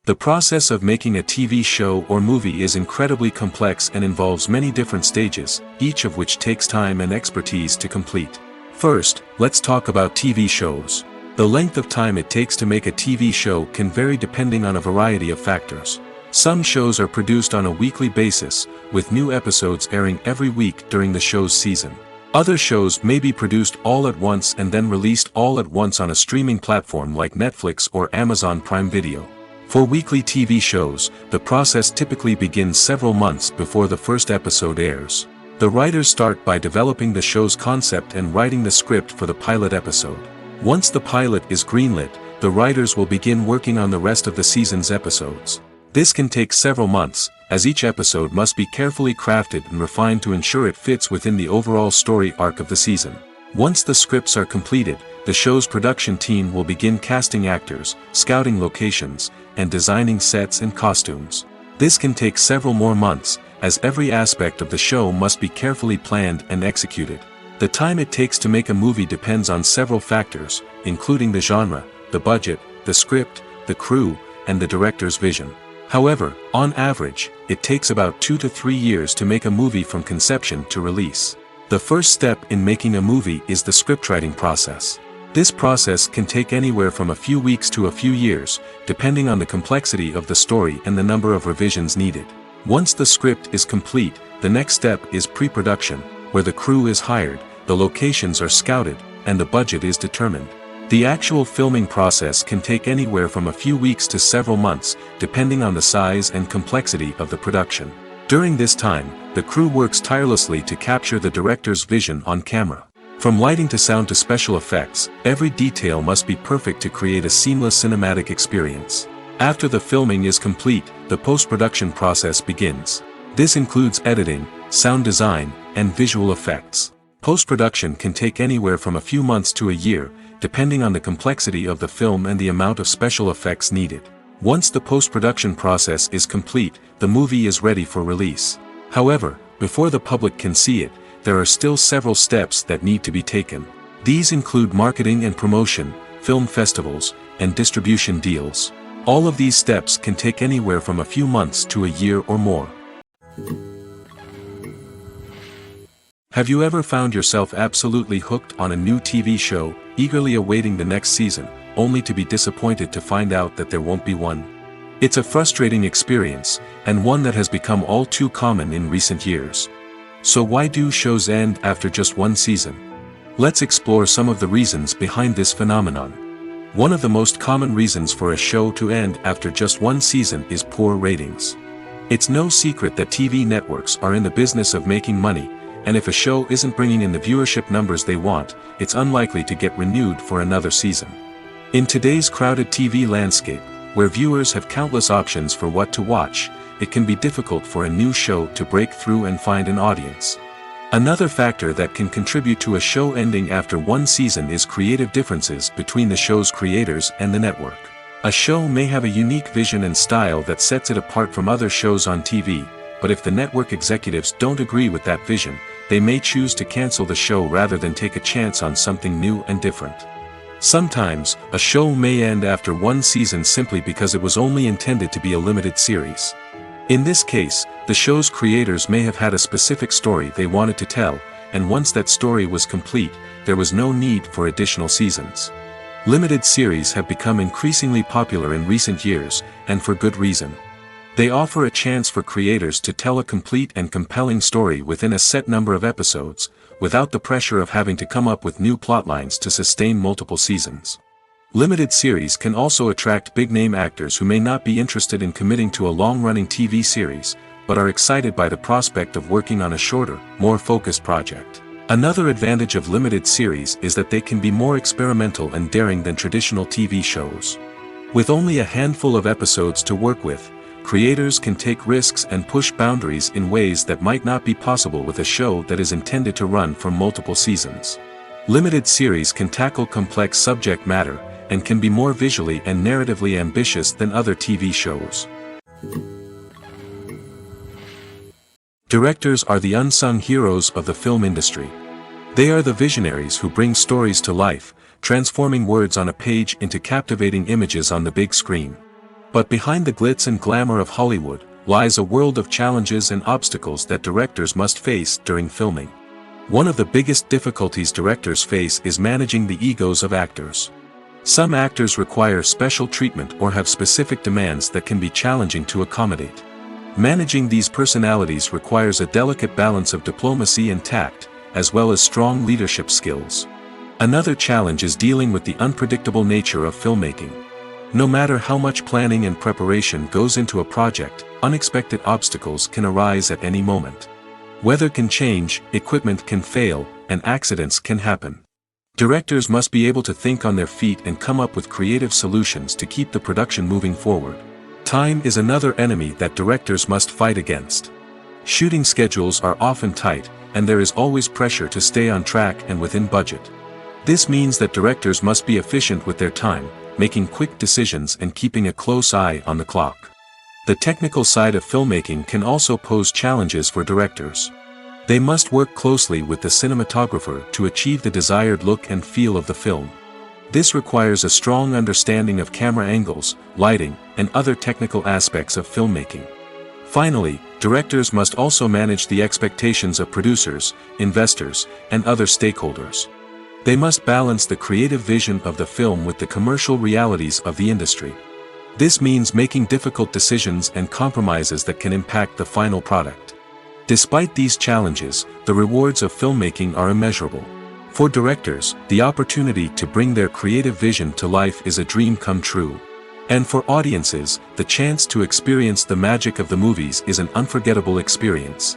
The process of making a TV show or movie is incredibly complex and involves many different stages, each of which takes time and expertise to complete. First, let's talk about TV shows. The length of time it takes to make a TV show can vary depending on a variety of factors. Some shows are produced on a weekly basis, with new episodes airing every week during the show's season. Other shows may be produced all at once and then released all at once on a streaming platform like Netflix or Amazon Prime Video. For weekly TV shows, the process typically begins several months before the first episode airs. The writers start by developing the show's concept and writing the script for the pilot episode. Once the pilot is greenlit, the writers will begin working on the rest of the season's episodes. This can take several months, as each episode must be carefully crafted and refined to ensure it fits within the overall story arc of the season. Once the scripts are completed, the show's production team will begin casting actors, scouting locations, and designing sets and costumes. This can take several more months, as every aspect of the show must be carefully planned and executed. The time it takes to make a movie depends on several factors, including the genre, the budget, the script, the crew, and the director's vision. However, on average, it takes about 2 to 3 years to make a movie from conception to release. The first step in making a movie is the scriptwriting process. This process can take anywhere from a few weeks to a few years, depending on the complexity of the story and the number of revisions needed. Once the script is complete, the next step is pre-production, where the crew is hired, the locations are scouted, and the budget is determined. The actual filming process can take anywhere from a few weeks to several months, depending on the size and complexity of the production. During this time, the crew works tirelessly to capture the director's vision on camera. From lighting to sound to special effects, every detail must be perfect to create a seamless cinematic experience. After the filming is complete, the post-production process begins. This includes editing, sound design, and visual effects. Post-production can take anywhere from a few months to a year, depending on the complexity of the film and the amount of special effects needed. Once the post-production process is complete, the movie is ready for release. However, before the public can see it, there are still several steps that need to be taken. These include marketing and promotion, film festivals, and distribution deals. All of these steps can take anywhere from a few months to a year or more. Have you ever found yourself absolutely hooked on a new TV show, eagerly awaiting the next season, only to be disappointed to find out that there won't be one? It's a frustrating experience, and one that has become all too common in recent years. So why do shows end after just one season? Let's explore some of the reasons behind this phenomenon. One of the most common reasons for a show to end after just one season is poor ratings. It's no secret that TV networks are in the business of making money, and if a show isn't bringing in the viewership numbers they want, it's unlikely to get renewed for another season. In today's crowded TV landscape, where viewers have countless options for what to watch, it can be difficult for a new show to break through and find an audience. Another factor that can contribute to a show ending after one season is creative differences between the show's creators and the network. A show may have a unique vision and style that sets it apart from other shows on TV, but if the network executives don't agree with that vision, they may choose to cancel the show rather than take a chance on something new and different. Sometimes, a show may end after one season simply because it was only intended to be a limited series. In this case, the show's creators may have had a specific story they wanted to tell, and once that story was complete, there was no need for additional seasons. Limited series have become increasingly popular in recent years, and for good reason. They offer a chance for creators to tell a complete and compelling story within a set number of episodes, without the pressure of having to come up with new plotlines to sustain multiple seasons. Limited series can also attract big-name actors who may not be interested in committing to a long-running TV series, but are excited by the prospect of working on a shorter, more focused project. Another advantage of limited series is that they can be more experimental and daring than traditional TV shows. With only a handful of episodes to work with, creators can take risks and push boundaries in ways that might not be possible with a show that is intended to run for multiple seasons. Limited series can tackle complex subject matter, and can be more visually and narratively ambitious than other TV shows. Directors are the unsung heroes of the film industry. They are the visionaries who bring stories to life, transforming words on a page into captivating images on the big screen. But behind the glitz and glamour of Hollywood, lies a world of challenges and obstacles that directors must face during filming. One of the biggest difficulties directors face is managing the egos of actors. Some actors require special treatment or have specific demands that can be challenging to accommodate. Managing these personalities requires a delicate balance of diplomacy and tact, as well as strong leadership skills. Another challenge is dealing with the unpredictable nature of filmmaking. No matter how much planning and preparation goes into a project, unexpected obstacles can arise at any moment. Weather can change, equipment can fail, and accidents can happen. Directors must be able to think on their feet and come up with creative solutions to keep the production moving forward. Time is another enemy that directors must fight against. Shooting schedules are often tight, and there is always pressure to stay on track and within budget. This means that directors must be efficient with their time, making quick decisions and keeping a close eye on the clock. The technical side of filmmaking can also pose challenges for directors. They must work closely with the cinematographer to achieve the desired look and feel of the film. This requires a strong understanding of camera angles, lighting, and other technical aspects of filmmaking. Finally, directors must also manage the expectations of producers, investors, and other stakeholders. They must balance the creative vision of the film with the commercial realities of the industry. This means making difficult decisions and compromises that can impact the final product. Despite these challenges, the rewards of filmmaking are immeasurable. For directors, the opportunity to bring their creative vision to life is a dream come true. And for audiences, the chance to experience the magic of the movies is an unforgettable experience.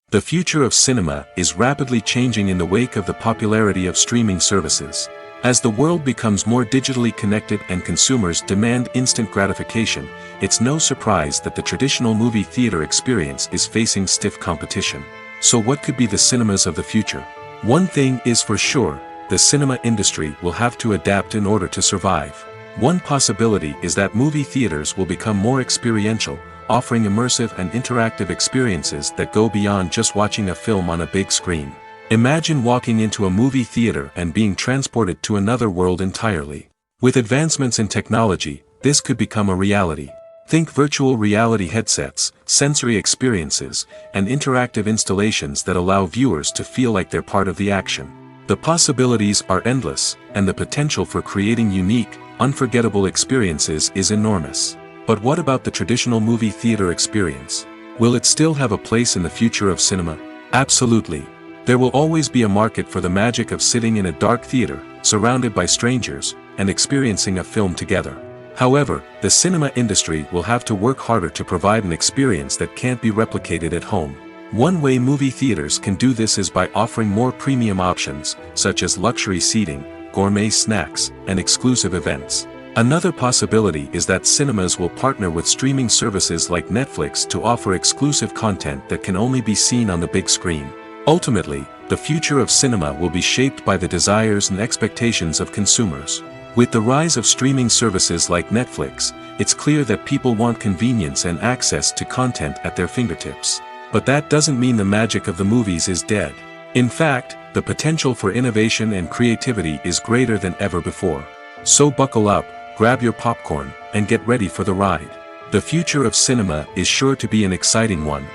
The future of cinema is rapidly changing in the wake of the popularity of streaming services. As the world becomes more digitally connected and consumers demand instant gratification, it's no surprise that the traditional movie theater experience is facing stiff competition. So what could be the cinemas of the future? One thing is for sure, the cinema industry will have to adapt in order to survive. One possibility is that movie theaters will become more experiential, offering immersive and interactive experiences that go beyond just watching a film on a big screen. Imagine walking into a movie theater and being transported to another world entirely. With advancements in technology, this could become a reality. Think virtual reality headsets, sensory experiences, and interactive installations that allow viewers to feel like they're part of the action. The possibilities are endless, and the potential for creating unique, unforgettable experiences is enormous. But what about the traditional movie theater experience? Will it still have a place in the future of cinema? Absolutely. There will always be a market for the magic of sitting in a dark theater, surrounded by strangers, and experiencing a film together. However, the cinema industry will have to work harder to provide an experience that can't be replicated at home. One way movie theaters can do this is by offering more premium options, such as luxury seating, gourmet snacks, and exclusive events. Another possibility is that cinemas will partner with streaming services like Netflix to offer exclusive content that can only be seen on the big screen. Ultimately, the future of cinema will be shaped by the desires and expectations of consumers. With the rise of streaming services like Netflix, it's clear that people want convenience and access to content at their fingertips. But that doesn't mean the magic of the movies is dead. In fact, the potential for innovation and creativity is greater than ever before. So buckle up, grab your popcorn, and get ready for the ride. The future of cinema is sure to be an exciting one.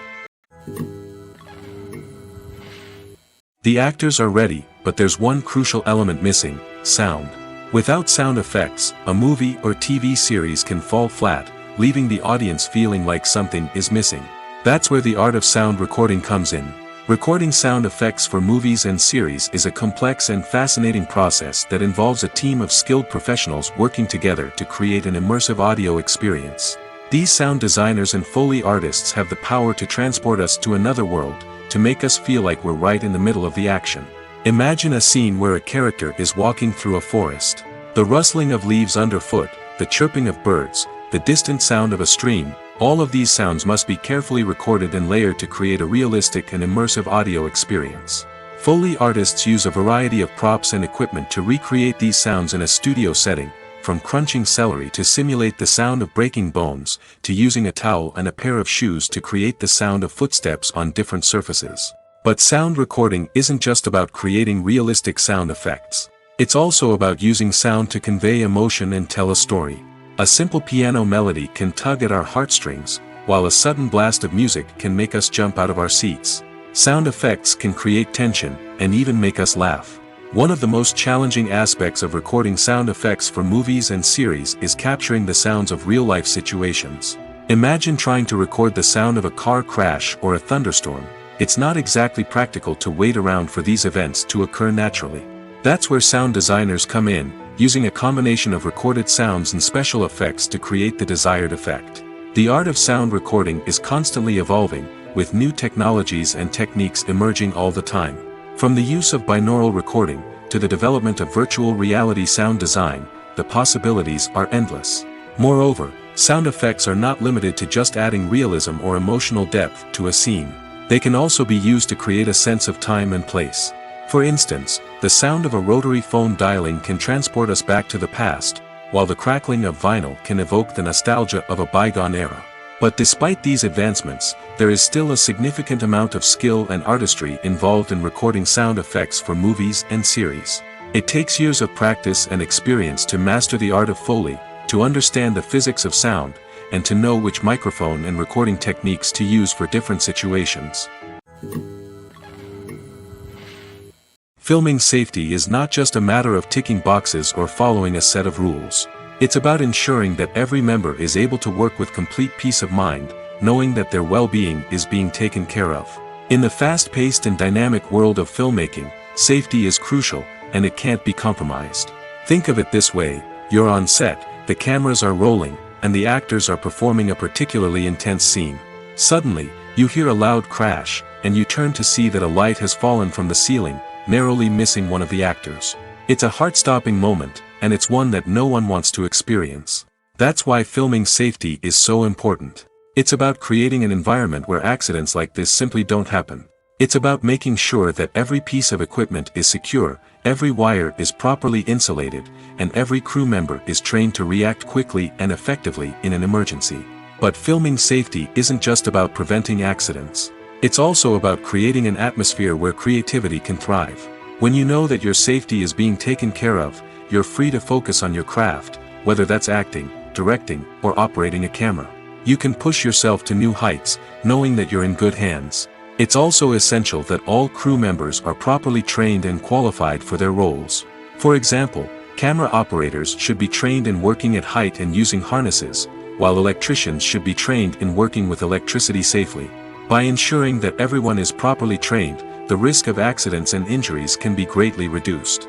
The actors are ready, but there's one crucial element missing: sound. Without sound effects, a movie or TV series can fall flat, leaving the audience feeling like something is missing. That's where the art of sound recording comes in. Recording sound effects for movies and series is a complex and fascinating process that involves a team of skilled professionals working together to create an immersive audio experience. These sound designers and Foley artists have the power to transport us to another world, to make us feel like we're right in the middle of the action. Imagine a scene where a character is walking through a forest. The rustling of leaves underfoot, the chirping of birds, the distant sound of a stream, all of these sounds must be carefully recorded and layered to create a realistic and immersive audio experience. Foley artists use a variety of props and equipment to recreate these sounds in a studio setting, from crunching celery to simulate the sound of breaking bones, to using a towel and a pair of shoes to create the sound of footsteps on different surfaces. But sound recording isn't just about creating realistic sound effects. It's also about using sound to convey emotion and tell a story. A simple piano melody can tug at our heartstrings, while a sudden blast of music can make us jump out of our seats. Sound effects can create tension, and even make us laugh. One of the most challenging aspects of recording sound effects for movies and series is capturing the sounds of real-life situations. Imagine trying to record the sound of a car crash or a thunderstorm. It's not exactly practical to wait around for these events to occur naturally. That's where sound designers come in, using a combination of recorded sounds and special effects to create the desired effect. The art of sound recording is constantly evolving, with new technologies and techniques emerging all the time. From the use of binaural recording, to the development of virtual reality sound design, the possibilities are endless. Moreover, sound effects are not limited to just adding realism or emotional depth to a scene. They can also be used to create a sense of time and place. For instance, the sound of a rotary phone dialing can transport us back to the past, while the crackling of vinyl can evoke the nostalgia of a bygone era. But despite these advancements, there is still a significant amount of skill and artistry involved in recording sound effects for movies and series. It takes years of practice and experience to master the art of Foley, to understand the physics of sound, and to know which microphone and recording techniques to use for different situations. Filming safety is not just a matter of ticking boxes or following a set of rules. It's about ensuring that every member is able to work with complete peace of mind, knowing that their well-being is being taken care of. In the fast-paced and dynamic world of filmmaking, safety is crucial, and it can't be compromised. Think of it this way: you're on set, the cameras are rolling, and the actors are performing a particularly intense scene. Suddenly, you hear a loud crash, and you turn to see that a light has fallen from the ceiling, narrowly missing one of the actors. It's a heart-stopping moment, and it's one that no one wants to experience. That's why filming safety is so important. It's about creating an environment where accidents like this simply don't happen. It's about making sure that every piece of equipment is secure, every wire is properly insulated, and every crew member is trained to react quickly and effectively in an emergency. But filming safety isn't just about preventing accidents. It's also about creating an atmosphere where creativity can thrive. When you know that your safety is being taken care of, you're free to focus on your craft, whether that's acting, directing, or operating a camera. You can push yourself to new heights, knowing that you're in good hands. It's also essential that all crew members are properly trained and qualified for their roles. For example, camera operators should be trained in working at height and using harnesses, while electricians should be trained in working with electricity safely. By ensuring that everyone is properly trained, the risk of accidents and injuries can be greatly reduced.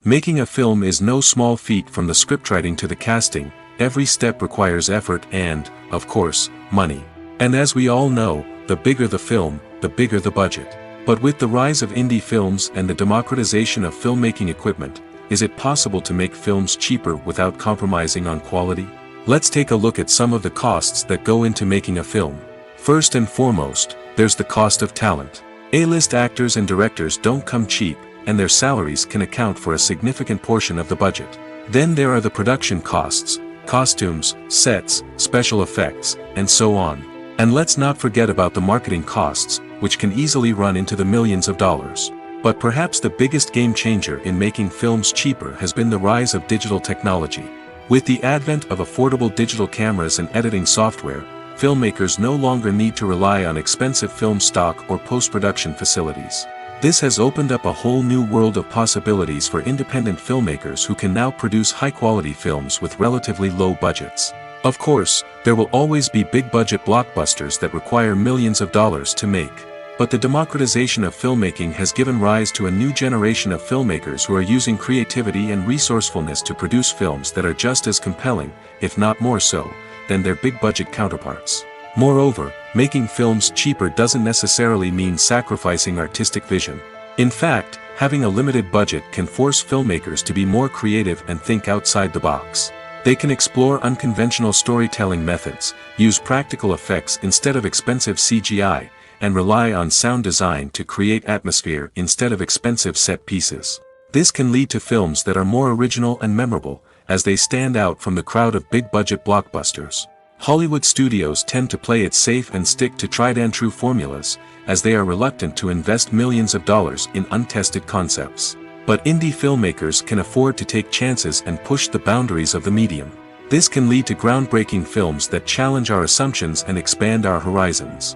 Making a film is no small feat. From the scriptwriting to the casting, every step requires effort and, of course, money. And as we all know, the bigger the film, the bigger the budget. But with the rise of indie films and the democratization of filmmaking equipment, is it possible to make films cheaper without compromising on quality? Let's take a look at some of the costs that go into making a film. First and foremost, there's the cost of talent. A-list actors and directors don't come cheap, and their salaries can account for a significant portion of the budget. Then there are the production costs, costumes, sets, special effects, and so on. And let's not forget about the marketing costs, which can easily run into the millions of dollars. But perhaps the biggest game changer in making films cheaper has been the rise of digital technology. With the advent of affordable digital cameras and editing software, filmmakers no longer need to rely on expensive film stock or post-production facilities. This has opened up a whole new world of possibilities for independent filmmakers who can now produce high-quality films with relatively low budgets. Of course, there will always be big-budget blockbusters that require millions of dollars to make. But the democratization of filmmaking has given rise to a new generation of filmmakers who are using creativity and resourcefulness to produce films that are just as compelling, if not more so, than their big-budget counterparts. Moreover, making films cheaper doesn't necessarily mean sacrificing artistic vision. In fact, having a limited budget can force filmmakers to be more creative and think outside the box. They can explore unconventional storytelling methods, use practical effects instead of expensive CGI, and rely on sound design to create atmosphere instead of expensive set pieces. This can lead to films that are more original and memorable, as they stand out from the crowd of big-budget blockbusters. Hollywood studios tend to play it safe and stick to tried-and-true formulas, as they are reluctant to invest millions of dollars in untested concepts. But indie filmmakers can afford to take chances and push the boundaries of the medium. This can lead to groundbreaking films that challenge our assumptions and expand our horizons.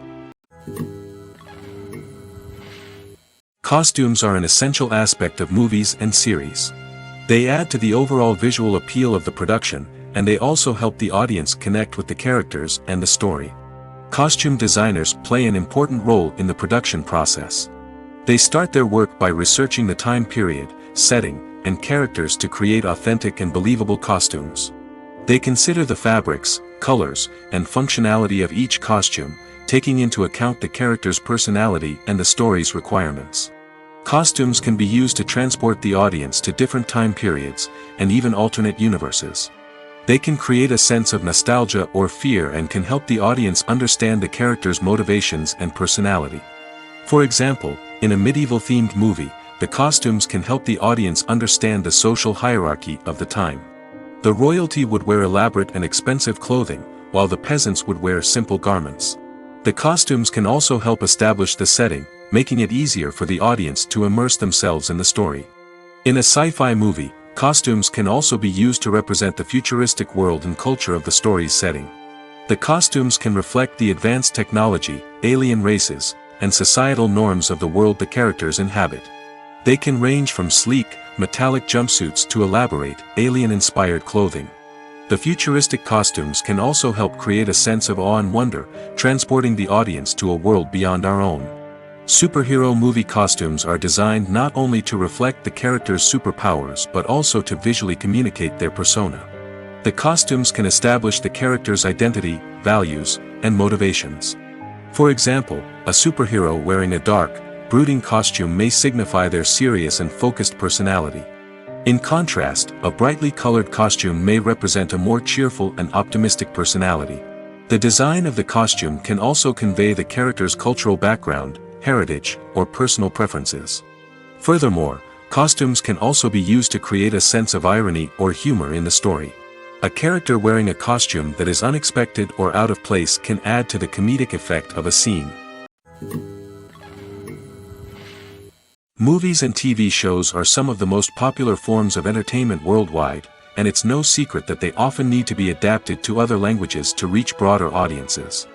Costumes are an essential aspect of movies and series. They add to the overall visual appeal of the production, and they also help the audience connect with the characters and the story. Costume designers play an important role in the production process. They start their work by researching the time period, setting, and characters to create authentic and believable costumes. They consider the fabrics, colors, and functionality of each costume, taking into account the character's personality and the story's requirements. Costumes can be used to transport the audience to different time periods, and even alternate universes. They can create a sense of nostalgia or fear and can help the audience understand the character's motivations and personality. For example, in a medieval-themed movie, the costumes can help the audience understand the social hierarchy of the time. The royalty would wear elaborate and expensive clothing, while the peasants would wear simple garments. The costumes can also help establish the setting, making it easier for the audience to immerse themselves in the story. In a sci-fi movie, costumes can also be used to represent the futuristic world and culture of the story's setting. The costumes can reflect the advanced technology, alien races, and societal norms of the world the characters inhabit. They can range from sleek, metallic jumpsuits to elaborate, alien-inspired clothing. The futuristic costumes can also help create a sense of awe and wonder, transporting the audience to a world beyond our own. Superhero movie costumes are designed not only to reflect the character's superpowers but also to visually communicate their persona. The costumes can establish the character's identity, values, and motivations. For example, a superhero wearing a dark, brooding costume may signify their serious and focused personality. In contrast, a brightly colored costume may represent a more cheerful and optimistic personality. The design of the costume can also convey the character's cultural background, heritage, or personal preferences. Furthermore, costumes can also be used to create a sense of irony or humor in the story. A character wearing a costume that is unexpected or out of place can add to the comedic effect of a scene. Movies and TV shows are some of the most popular forms of entertainment worldwide, and it's no secret that they often need to be adapted to other languages to reach broader audiences.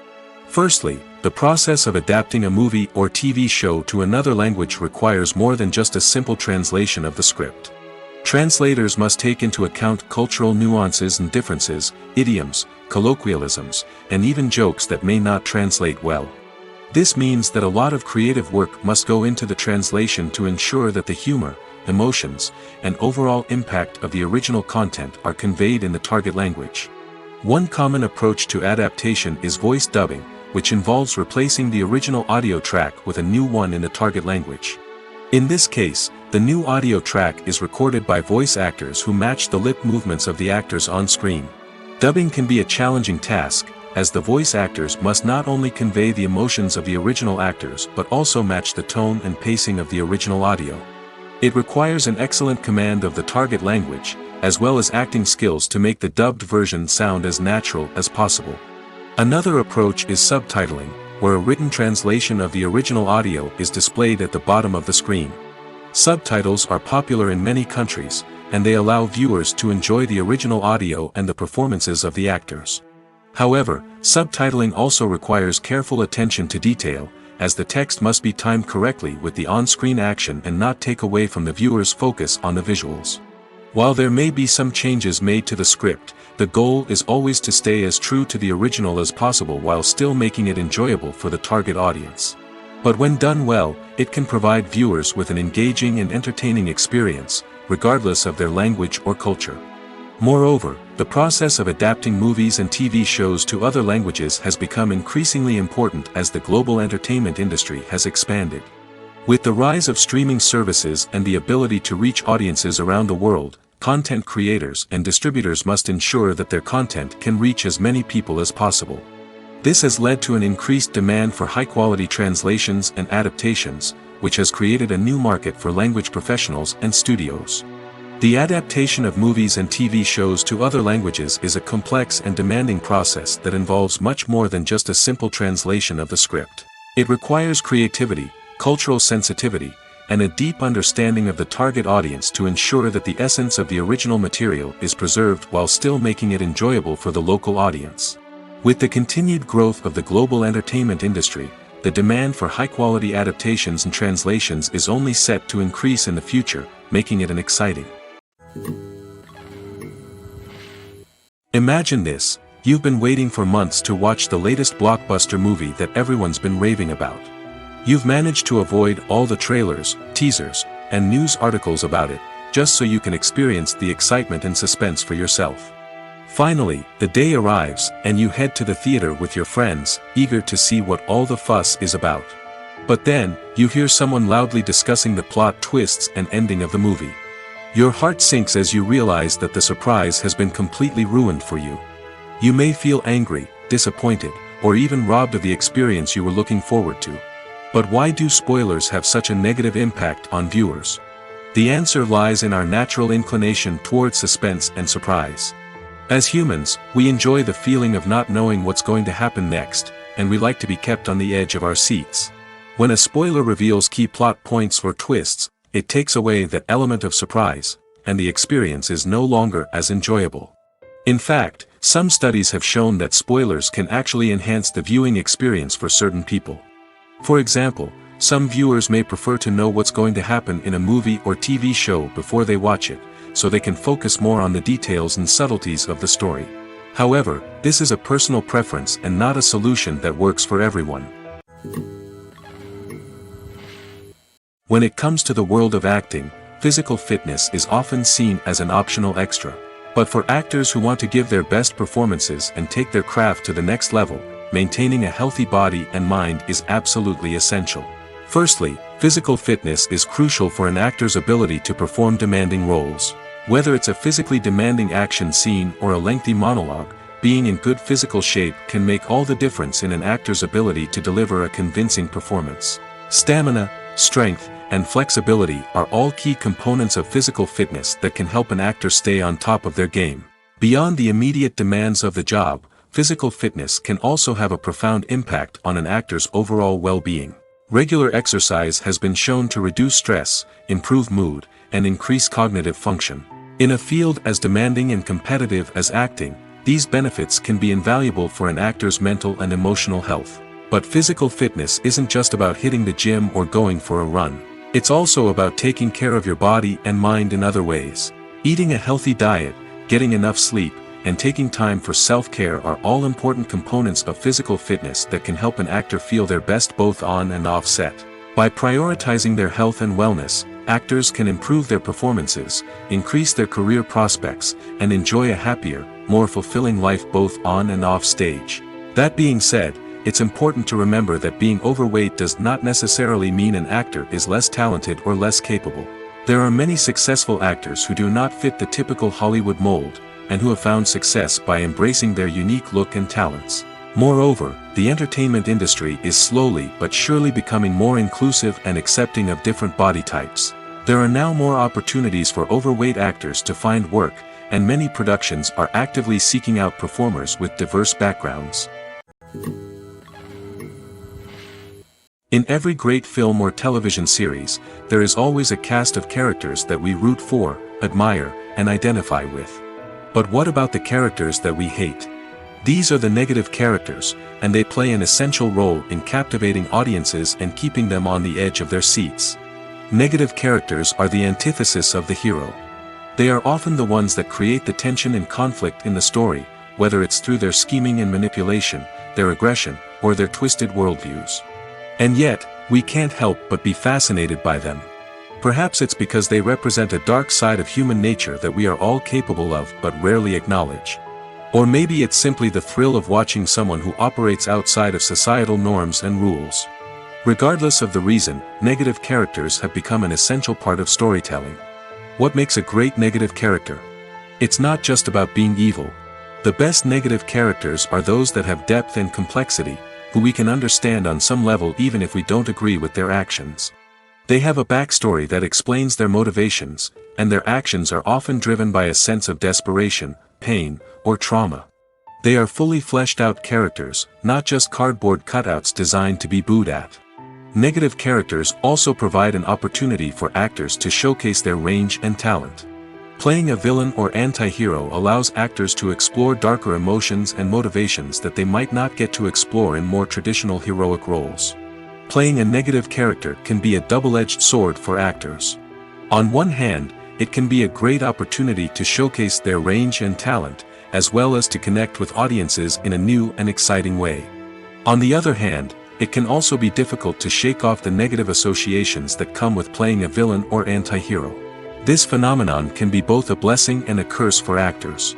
Firstly, the process of adapting a movie or TV show to another language requires more than just a simple translation of the script. Translators must take into account cultural nuances and differences, idioms, colloquialisms, and even jokes that may not translate well. This means that a lot of creative work must go into the translation to ensure that the humor, emotions, and overall impact of the original content are conveyed in the target language. One common approach to adaptation is voice dubbing, which involves replacing the original audio track with a new one in the target language. In this case, the new audio track is recorded by voice actors who match the lip movements of the actors on screen. Dubbing can be a challenging task, as the voice actors must not only convey the emotions of the original actors but also match the tone and pacing of the original audio. It requires an excellent command of the target language, as well as acting skills to make the dubbed version sound as natural as possible. Another approach is subtitling, where a written translation of the original audio is displayed at the bottom of the screen. Subtitles are popular in many countries, and they allow viewers to enjoy the original audio and the performances of the actors. However, subtitling also requires careful attention to detail, as the text must be timed correctly with the on-screen action and not take away from the viewer's focus on the visuals. While there may be some changes made to the script, the goal is always to stay as true to the original as possible while still making it enjoyable for the target audience. But when done well, it can provide viewers with an engaging and entertaining experience, regardless of their language or culture. Moreover, the process of adapting movies and TV shows to other languages has become increasingly important as the global entertainment industry has expanded. With the rise of streaming services and the ability to reach audiences around the world, content creators and distributors must ensure that their content can reach as many people as possible. This has led to an increased demand for high-quality translations and adaptations, which has created a new market for language professionals and studios. The adaptation of movies and TV shows to other languages is a complex and demanding process that involves much more than just a simple translation of the script. It requires creativity, cultural sensitivity, and a deep understanding of the target audience to ensure that the essence of the original material is preserved while still making it enjoyable for the local audience. With the continued growth of the global entertainment industry, the demand for high-quality adaptations and translations is only set to increase in the future, making it an exciting. Imagine this: you've been waiting for months to watch the latest blockbuster movie that everyone's been raving about. You've managed to avoid all the trailers, teasers, and news articles about it, just so you can experience the excitement and suspense for yourself. Finally, the day arrives, and you head to the theater with your friends, eager to see what all the fuss is about. But then, you hear someone loudly discussing the plot twists and ending of the movie. Your heart sinks as you realize that the surprise has been completely ruined for you. You may feel angry, disappointed, or even robbed of the experience you were looking forward to. But why do spoilers have such a negative impact on viewers? The answer lies in our natural inclination toward suspense and surprise. As humans, we enjoy the feeling of not knowing what's going to happen next, and we like to be kept on the edge of our seats. When a spoiler reveals key plot points or twists, it takes away that element of surprise, and the experience is no longer as enjoyable. In fact, some studies have shown that spoilers can actually enhance the viewing experience for certain people. For example, some viewers may prefer to know what's going to happen in a movie or TV show before they watch it, so they can focus more on the details and subtleties of the story. However, this is a personal preference and not a solution that works for everyone. When it comes to the world of acting, physical fitness is often seen as an optional extra. But for actors who want to give their best performances and take their craft to the next level, maintaining a healthy body and mind is absolutely essential. Firstly, physical fitness is crucial for an actor's ability to perform demanding roles. Whether it's a physically demanding action scene or a lengthy monologue, being in good physical shape can make all the difference in an actor's ability to deliver a convincing performance. Stamina, strength, and flexibility are all key components of physical fitness that can help an actor stay on top of their game. Beyond the immediate demands of the job, physical fitness can also have a profound impact on an actor's overall well-being. Regular exercise has been shown to reduce stress, improve mood, and increase cognitive function. In a field as demanding and competitive as acting, these benefits can be invaluable for an actor's mental and emotional health. But physical fitness isn't just about hitting the gym or going for a run. It's also about taking care of your body and mind in other ways. Eating a healthy diet, getting enough sleep, and taking time for self-care are all important components of physical fitness that can help an actor feel their best both on and off set. By prioritizing their health and wellness, actors can improve their performances, increase their career prospects, and enjoy a happier, more fulfilling life both on and off stage. That being said, it's important to remember that being overweight does not necessarily mean an actor is less talented or less capable. There are many successful actors who do not fit the typical Hollywood mold, and who have found success by embracing their unique look and talents. Moreover, the entertainment industry is slowly but surely becoming more inclusive and accepting of different body types. There are now more opportunities for overweight actors to find work, and many productions are actively seeking out performers with diverse backgrounds. In every great film or television series, there is always a cast of characters that we root for, admire, and identify with. But what about the characters that we hate? These are the negative characters, and they play an essential role in captivating audiences and keeping them on the edge of their seats. Negative characters are the antithesis of the hero. They are often the ones that create the tension and conflict in the story, whether it's through their scheming and manipulation, their aggression, or their twisted worldviews. And yet, we can't help but be fascinated by them. Perhaps it's because they represent a dark side of human nature that we are all capable of but rarely acknowledge. Or maybe it's simply the thrill of watching someone who operates outside of societal norms and rules. Regardless of the reason, negative characters have become an essential part of storytelling. What makes a great negative character? It's not just about being evil. The best negative characters are those that have depth and complexity, who we can understand on some level even if we don't agree with their actions. They have a backstory that explains their motivations, and their actions are often driven by a sense of desperation, pain, or trauma. They are fully fleshed out characters, not just cardboard cutouts designed to be booed at. Negative characters also provide an opportunity for actors to showcase their range and talent. Playing a villain or anti-hero allows actors to explore darker emotions and motivations that they might not get to explore in more traditional heroic roles. Playing a negative character can be a double-edged sword for actors. On one hand, it can be a great opportunity to showcase their range and talent, as well as to connect with audiences in a new and exciting way. On the other hand, it can also be difficult to shake off the negative associations that come with playing a villain or anti-hero. This phenomenon can be both a blessing and a curse for actors.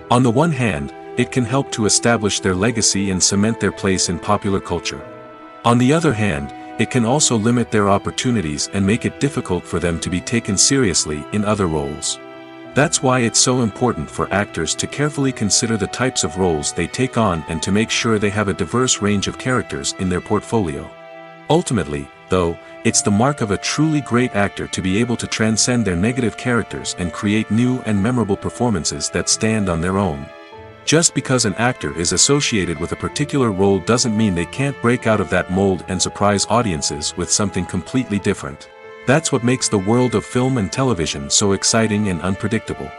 On the one hand, it can help to establish their legacy and cement their place in popular culture. On the other hand, it can also limit their opportunities and make it difficult for them to be taken seriously in other roles. That's why it's so important for actors to carefully consider the types of roles they take on and to make sure they have a diverse range of characters in their portfolio. Ultimately, though, it's the mark of a truly great actor to be able to transcend their negative characters and create new and memorable performances that stand on their own. Just because an actor is associated with a particular role doesn't mean they can't break out of that mold and surprise audiences with something completely different. That's what makes the world of film and television so exciting and unpredictable.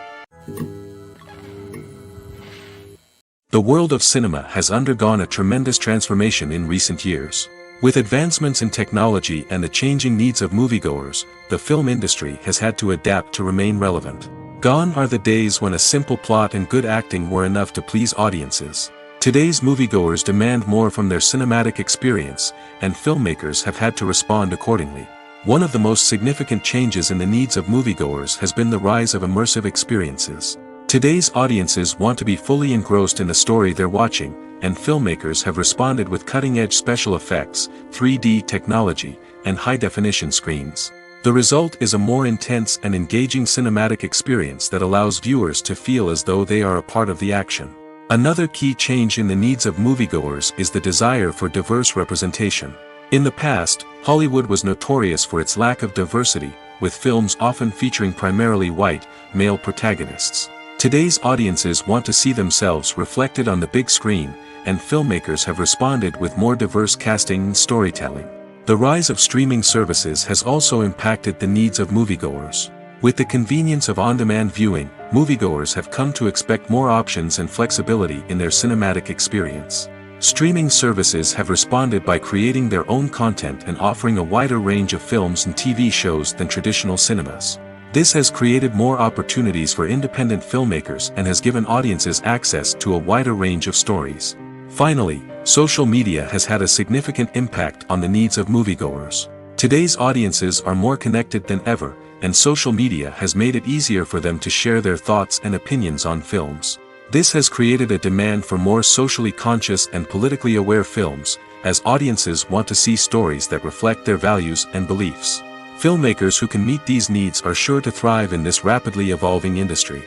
The world of cinema has undergone a tremendous transformation in recent years. With advancements in technology and the changing needs of moviegoers, the film industry has had to adapt to remain relevant. Gone are the days when a simple plot and good acting were enough to please audiences. Today's moviegoers demand more from their cinematic experience, and filmmakers have had to respond accordingly. One of the most significant changes in the needs of moviegoers has been the rise of immersive experiences. Today's audiences want to be fully engrossed in the story they're watching, and filmmakers have responded with cutting-edge special effects, 3D technology, and high-definition screens. The result is a more intense and engaging cinematic experience that allows viewers to feel as though they are a part of the action. Another key change in the needs of moviegoers is the desire for diverse representation. In the past, Hollywood was notorious for its lack of diversity, with films often featuring primarily white, male protagonists. Today's audiences want to see themselves reflected on the big screen, and filmmakers have responded with more diverse casting and storytelling. The rise of streaming services has also impacted the needs of moviegoers. With the convenience of on-demand viewing, moviegoers have come to expect more options and flexibility in their cinematic experience. Streaming services have responded by creating their own content and offering a wider range of films and TV shows than traditional cinemas. This has created more opportunities for independent filmmakers and has given audiences access to a wider range of stories. Finally, social media has had a significant impact on the needs of moviegoers. Today's audiences are more connected than ever, and social media has made it easier for them to share their thoughts and opinions on films. This has created a demand for more socially conscious and politically aware films, as audiences want to see stories that reflect their values and beliefs. Filmmakers who can meet these needs are sure to thrive in this rapidly evolving industry.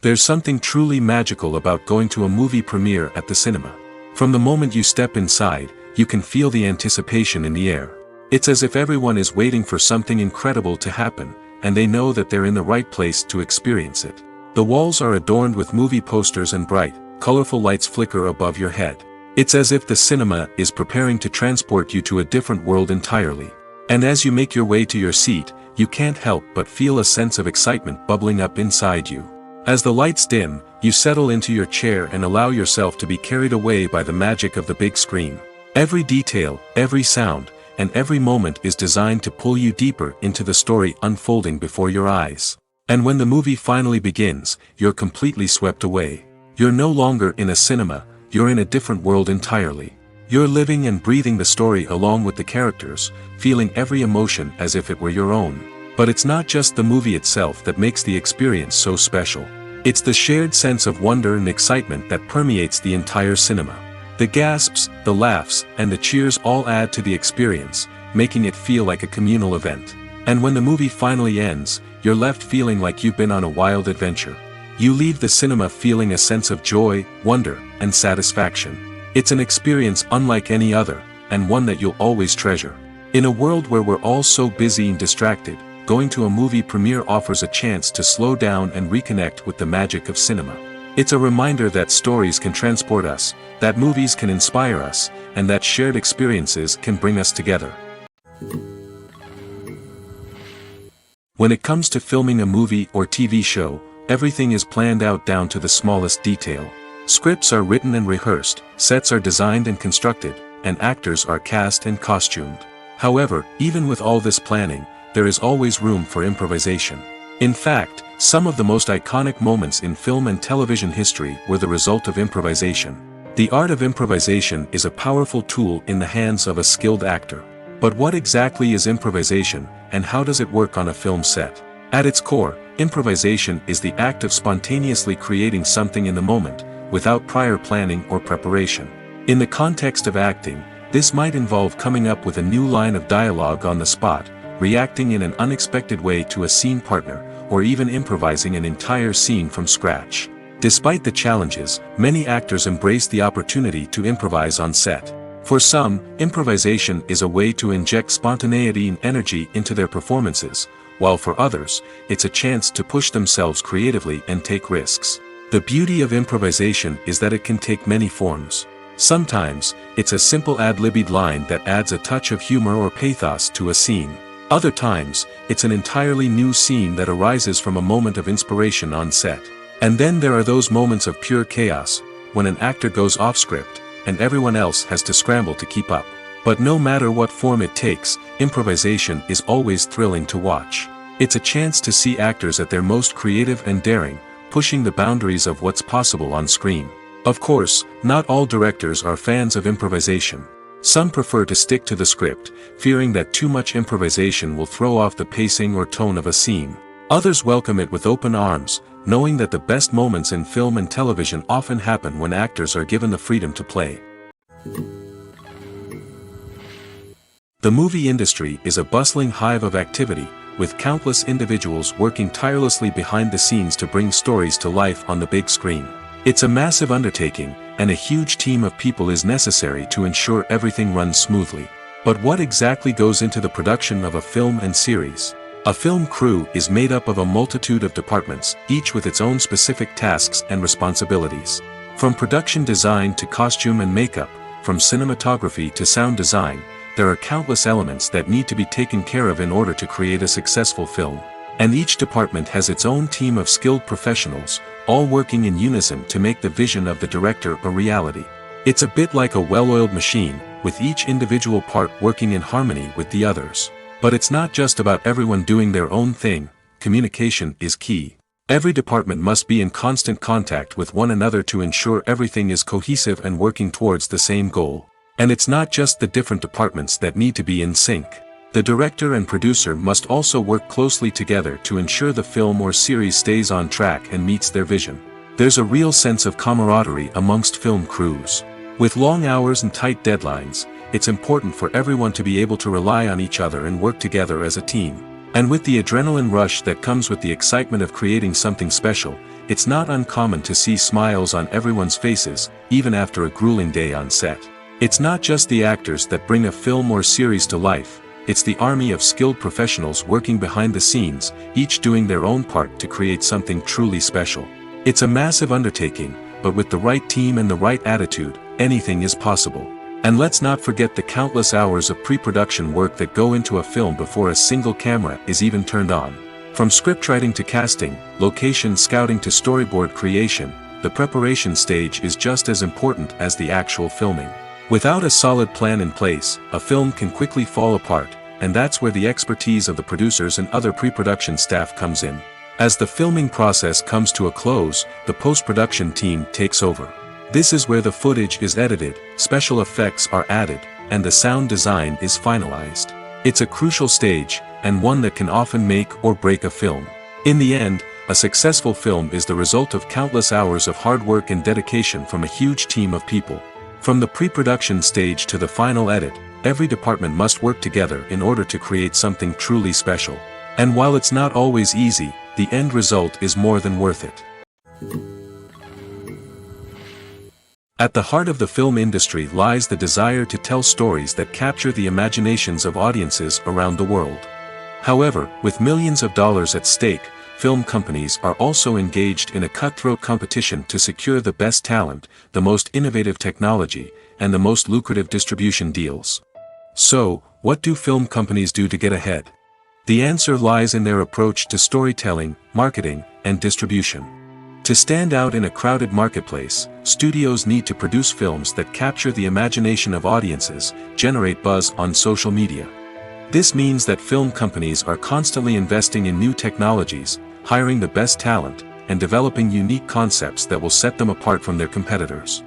There's something truly magical about going to a movie premiere at the cinema. From the moment you step inside, you can feel the anticipation in the air. It's as if everyone is waiting for something incredible to happen, and they know that they're in the right place to experience it. The walls are adorned with movie posters and bright, colorful lights flicker above your head. It's as if the cinema is preparing to transport you to a different world entirely. And as you make your way to your seat, you can't help but feel a sense of excitement bubbling up inside you. As the lights dim, you settle into your chair and allow yourself to be carried away by the magic of the big screen. Every detail, every sound, and every moment is designed to pull you deeper into the story unfolding before your eyes. And when the movie finally begins, you're completely swept away. You're no longer in a cinema, you're in a different world entirely. You're living and breathing the story along with the characters, feeling every emotion as if it were your own. But it's not just the movie itself that makes the experience so special. It's the shared sense of wonder and excitement that permeates the entire cinema. The gasps, the laughs, and the cheers all add to the experience, making it feel like a communal event. And when the movie finally ends, you're left feeling like you've been on a wild adventure. You leave the cinema feeling a sense of joy, wonder, and satisfaction. It's an experience unlike any other, and one that you'll always treasure. In a world where we're all so busy and distracted, going to a movie premiere offers a chance to slow down and reconnect with the magic of cinema. It's a reminder that stories can transport us, that movies can inspire us, and that shared experiences can bring us together. When it comes to filming a movie or TV show, everything is planned out down to the smallest detail. Scripts are written and rehearsed, sets are designed and constructed, and actors are cast and costumed. However, even with all this planning, there is always room for improvisation. In fact, some of the most iconic moments in film and television history were the result of improvisation. The art of improvisation is a powerful tool in the hands of a skilled actor. But what exactly is improvisation, and how does it work on a film set? At its core, improvisation is the act of spontaneously creating something in the moment, without prior planning or preparation. In the context of acting, this might involve coming up with a new line of dialogue on the spot, reacting in an unexpected way to a scene partner, or even improvising an entire scene from scratch. Despite the challenges, many actors embrace the opportunity to improvise on set. For some, improvisation is a way to inject spontaneity and energy into their performances, while for others, it's a chance to push themselves creatively and take risks. The beauty of improvisation is that it can take many forms. Sometimes, it's a simple ad-libbed line that adds a touch of humor or pathos to a scene. Other times, it's an entirely new scene that arises from a moment of inspiration on set. And then there are those moments of pure chaos, when an actor goes off script, and everyone else has to scramble to keep up. But no matter what form it takes, improvisation is always thrilling to watch. It's a chance to see actors at their most creative and daring, pushing the boundaries of what's possible on screen. Of course, not all directors are fans of improvisation. Some prefer to stick to the script, fearing that too much improvisation will throw off the pacing or tone of a scene. Others welcome it with open arms, knowing that the best moments in film and television often happen when actors are given the freedom to play. The movie industry is a bustling hive of activity, with countless individuals working tirelessly behind the scenes to bring stories to life on the big screen. It's a massive undertaking, and a huge team of people is necessary to ensure everything runs smoothly. But what exactly goes into the production of a film and series? A film crew is made up of a multitude of departments, each with its own specific tasks and responsibilities. From production design to costume and makeup, from cinematography to sound design, there are countless elements that need to be taken care of in order to create a successful film. And each department has its own team of skilled professionals, all working in unison to make the vision of the director a reality. It's a bit like a well-oiled machine, with each individual part working in harmony with the others. But it's not just about everyone doing their own thing. Communication is key. Every department must be in constant contact with one another to ensure everything is cohesive and working towards the same goal. And it's not just the different departments that need to be in sync. The director and producer must also work closely together to ensure the film or series stays on track and meets their vision. There's a real sense of camaraderie amongst film crews. With long hours and tight deadlines, it's important for everyone to be able to rely on each other and work together as a team. And with the adrenaline rush that comes with the excitement of creating something special, it's not uncommon to see smiles on everyone's faces, even after a grueling day on set. It's not just the actors that bring a film or series to life, it's the army of skilled professionals working behind the scenes, each doing their own part to create something truly special. It's a massive undertaking, but with the right team and the right attitude, anything is possible. And let's not forget the countless hours of pre-production work that go into a film before a single camera is even turned on. From scriptwriting to casting, location scouting to storyboard creation, the preparation stage is just as important as the actual filming. Without a solid plan in place, a film can quickly fall apart, and that's where the expertise of the producers and other pre-production staff comes in. As the filming process comes to a close, the post-production team takes over. This is where the footage is edited, special effects are added, and the sound design is finalized. It's a crucial stage, and one that can often make or break a film. In the end, a successful film is the result of countless hours of hard work and dedication from a huge team of people. From the pre-production stage to the final edit, every department must work together in order to create something truly special. And while it's not always easy, the end result is more than worth it. At the heart of the film industry lies the desire to tell stories that capture the imaginations of audiences around the world. However, with millions of dollars at stake, film companies are also engaged in a cutthroat competition to secure the best talent, the most innovative technology, and the most lucrative distribution deals. So, what do film companies do to get ahead? The answer lies in their approach to storytelling, marketing, and distribution. To stand out in a crowded marketplace, studios need to produce films that capture the imagination of audiences, generate buzz on social media. This means that film companies are constantly investing in new technologies, hiring the best talent, and developing unique concepts that will set them apart from their competitors.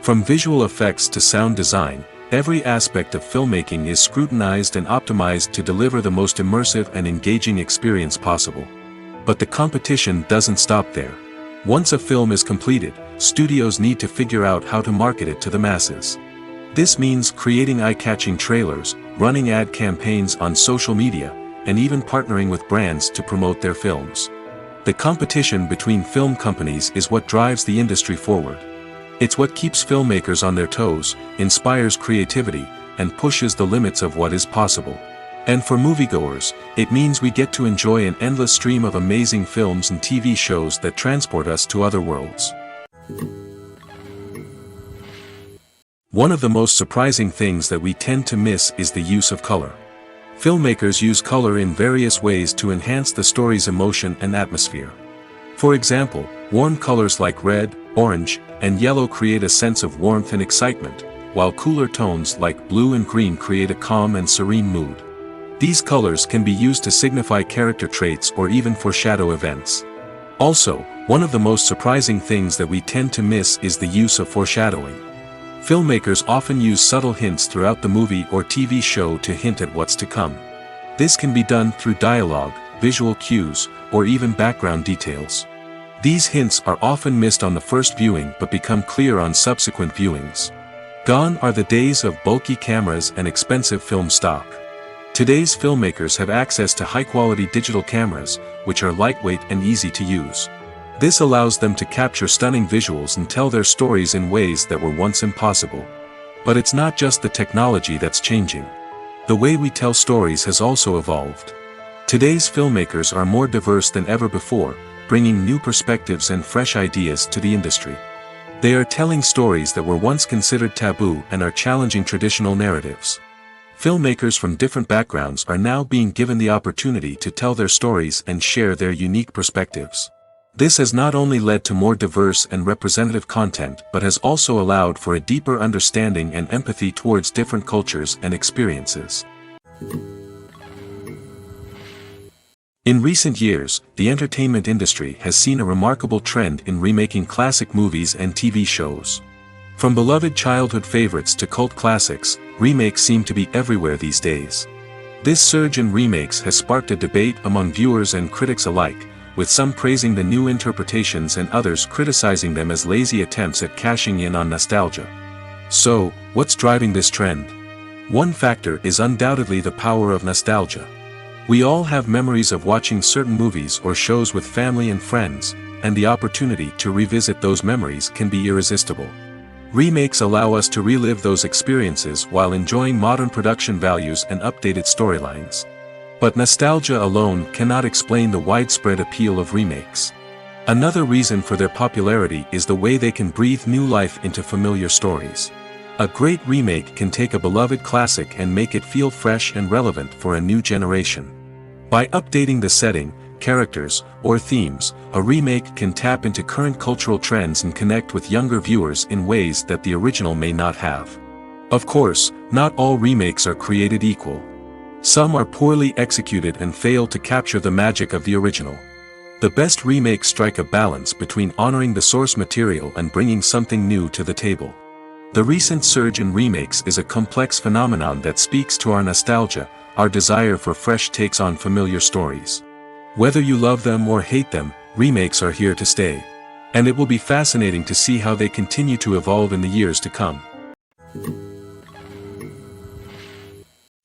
From visual effects to sound design, every aspect of filmmaking is scrutinized and optimized to deliver the most immersive and engaging experience possible. But the competition doesn't stop there. Once a film is completed, studios need to figure out how to market it to the masses. This means creating eye-catching trailers, running ad campaigns on social media, and even partnering with brands to promote their films. The competition between film companies is what drives the industry forward. It's what keeps filmmakers on their toes, inspires creativity, and pushes the limits of what is possible. And for moviegoers, it means we get to enjoy an endless stream of amazing films and TV shows that transport us to other worlds. One of the most surprising things that we tend to miss is the use of color. Filmmakers use color in various ways to enhance the story's emotion and atmosphere. For example, warm colors like red, orange, and yellow create a sense of warmth and excitement, while cooler tones like blue and green create a calm and serene mood. These colors can be used to signify character traits or even foreshadow events. Also, one of the most surprising things that we tend to miss is the use of foreshadowing. Filmmakers often use subtle hints throughout the movie or TV show to hint at what's to come. This can be done through dialogue, visual cues, or even background details. These hints are often missed on the first viewing but become clear on subsequent viewings. Gone are the days of bulky cameras and expensive film stock. Today's filmmakers have access to high-quality digital cameras, which are lightweight and easy to use. This allows them to capture stunning visuals and tell their stories in ways that were once impossible. But it's not just the technology that's changing. The way we tell stories has also evolved. Today's filmmakers are more diverse than ever before, bringing new perspectives and fresh ideas to the industry. They are telling stories that were once considered taboo and are challenging traditional narratives. Filmmakers from different backgrounds are now being given the opportunity to tell their stories and share their unique perspectives. This has not only led to more diverse and representative content but has also allowed for a deeper understanding and empathy towards different cultures and experiences. In recent years, the entertainment industry has seen a remarkable trend in remaking classic movies and TV shows. From beloved childhood favorites to cult classics, remakes seem to be everywhere these days. This surge in remakes has sparked a debate among viewers and critics alike, with some praising the new interpretations and others criticizing them as lazy attempts at cashing in on nostalgia. So, what's driving this trend? One factor is undoubtedly the power of nostalgia. We all have memories of watching certain movies or shows with family and friends, and the opportunity to revisit those memories can be irresistible. Remakes allow us to relive those experiences while enjoying modern production values and updated storylines. But nostalgia alone cannot explain the widespread appeal of remakes. Another reason for their popularity is the way they can breathe new life into familiar stories. A great remake can take a beloved classic and make it feel fresh and relevant for a new generation. By updating the setting, characters, or themes, a remake can tap into current cultural trends and connect with younger viewers in ways that the original may not have. Of course, not all remakes are created equal. Some are poorly executed and fail to capture the magic of the original. The best remakes strike a balance between honoring the source material and bringing something new to the table. The recent surge in remakes is a complex phenomenon that speaks to our nostalgia, our desire for fresh takes on familiar stories. Whether you love them or hate them, remakes are here to stay. And it will be fascinating to see how they continue to evolve in the years to come.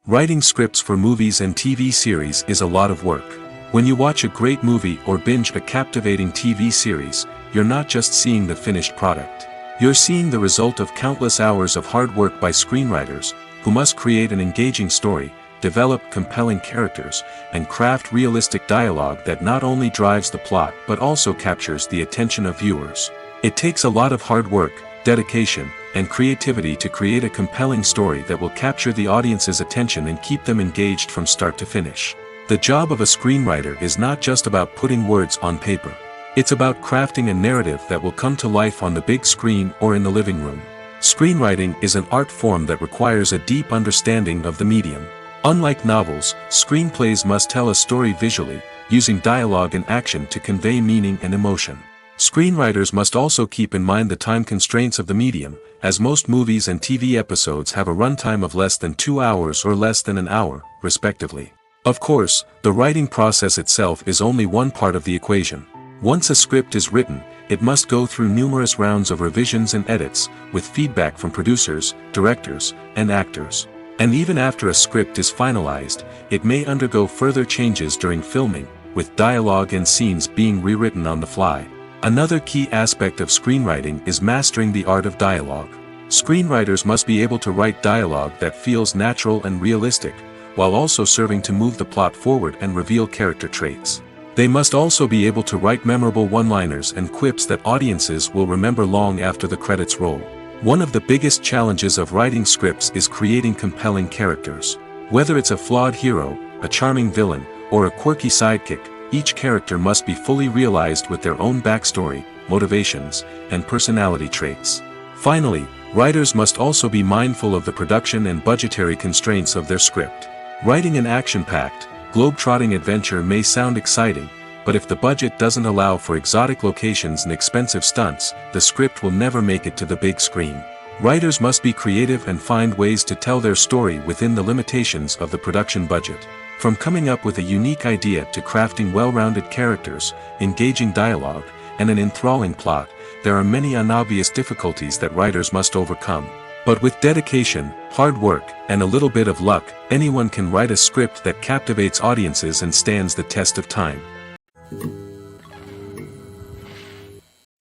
Writing scripts for movies and TV series is a lot of work. When you watch a great movie or binge a captivating TV series, you're not just seeing the finished product. You're seeing the result of countless hours of hard work by screenwriters, who must create an engaging story, develop compelling characters, and craft realistic dialogue that not only drives the plot but also captures the attention of viewers. It takes a lot of hard work, dedication, and creativity to create a compelling story that will capture the audience's attention and keep them engaged from start to finish. The job of a screenwriter is not just about putting words on paper. It's about crafting a narrative that will come to life on the big screen or in the living room. Screenwriting is an art form that requires a deep understanding of the medium. Unlike novels, screenplays must tell a story visually, using dialogue and action to convey meaning and emotion. Screenwriters must also keep in mind the time constraints of the medium, as most movies and TV episodes have a runtime of less than 2 hours or less than an hour, respectively. Of course, the writing process itself is only one part of the equation. Once a script is written, it must go through numerous rounds of revisions and edits, with feedback from producers, directors, and actors. And even after a script is finalized, it may undergo further changes during filming, with dialogue and scenes being rewritten on the fly. Another key aspect of screenwriting is mastering the art of dialogue. Screenwriters must be able to write dialogue that feels natural and realistic, while also serving to move the plot forward and reveal character traits. They must also be able to write memorable one-liners and quips that audiences will remember long after the credits roll. One of the biggest challenges of writing scripts is creating compelling characters. Whether it's a flawed hero, a charming villain, or a quirky sidekick, each character must be fully realized with their own backstory, motivations, and personality traits. Finally, writers must also be mindful of the production and budgetary constraints of their script. Writing an action-packed, globe-trotting adventure may sound exciting, but if the budget doesn't allow for exotic locations and expensive stunts, the script will never make it to the big screen. Writers must be creative and find ways to tell their story within the limitations of the production budget. From coming up with a unique idea to crafting well-rounded characters, engaging dialogue, and an enthralling plot, there are many unobvious difficulties that writers must overcome. But with dedication, hard work, and a little bit of luck, anyone can write a script that captivates audiences and stands the test of time.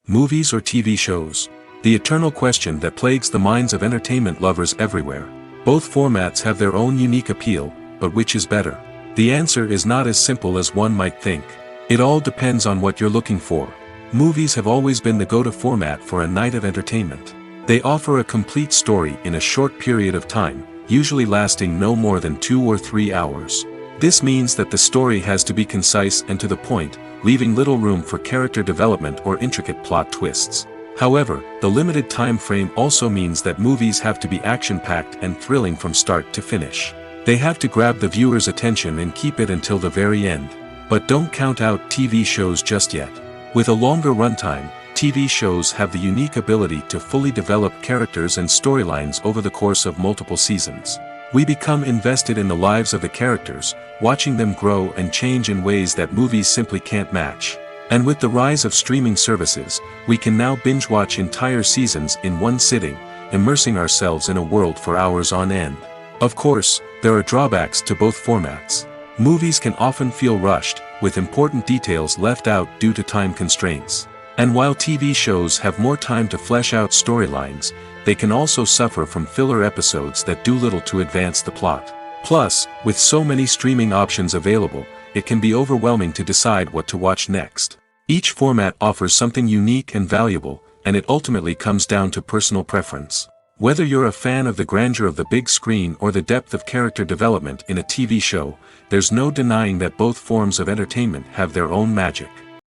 Movies or TV shows? The eternal question that plagues the minds of entertainment lovers everywhere. Both formats have their own unique appeal, but which is better? The answer is not as simple as one might think. It all depends on what you're looking for. Movies have always been the go-to format for a night of entertainment. They offer a complete story in a short period of time, usually lasting no more than 2 or 3 hours. This means that the story has to be concise and to the point, leaving little room for character development or intricate plot twists. However, the limited time frame also means that movies have to be action-packed and thrilling from start to finish. They have to grab the viewer's attention and keep it until the very end. But don't count out TV shows just yet. With a longer runtime, TV shows have the unique ability to fully develop characters and storylines over the course of multiple seasons. We become invested in the lives of the characters, watching them grow and change in ways that movies simply can't match. And with the rise of streaming services, we can now binge-watch entire seasons in one sitting, immersing ourselves in a world for hours on end. Of course, there are drawbacks to both formats. Movies can often feel rushed, with important details left out due to time constraints. And while TV shows have more time to flesh out storylines, they can also suffer from filler episodes that do little to advance the plot. Plus, with so many streaming options available, it can be overwhelming to decide what to watch next. Each format offers something unique and valuable, and it ultimately comes down to personal preference. Whether you're a fan of the grandeur of the big screen or the depth of character development in a TV show, there's no denying that both forms of entertainment have their own magic.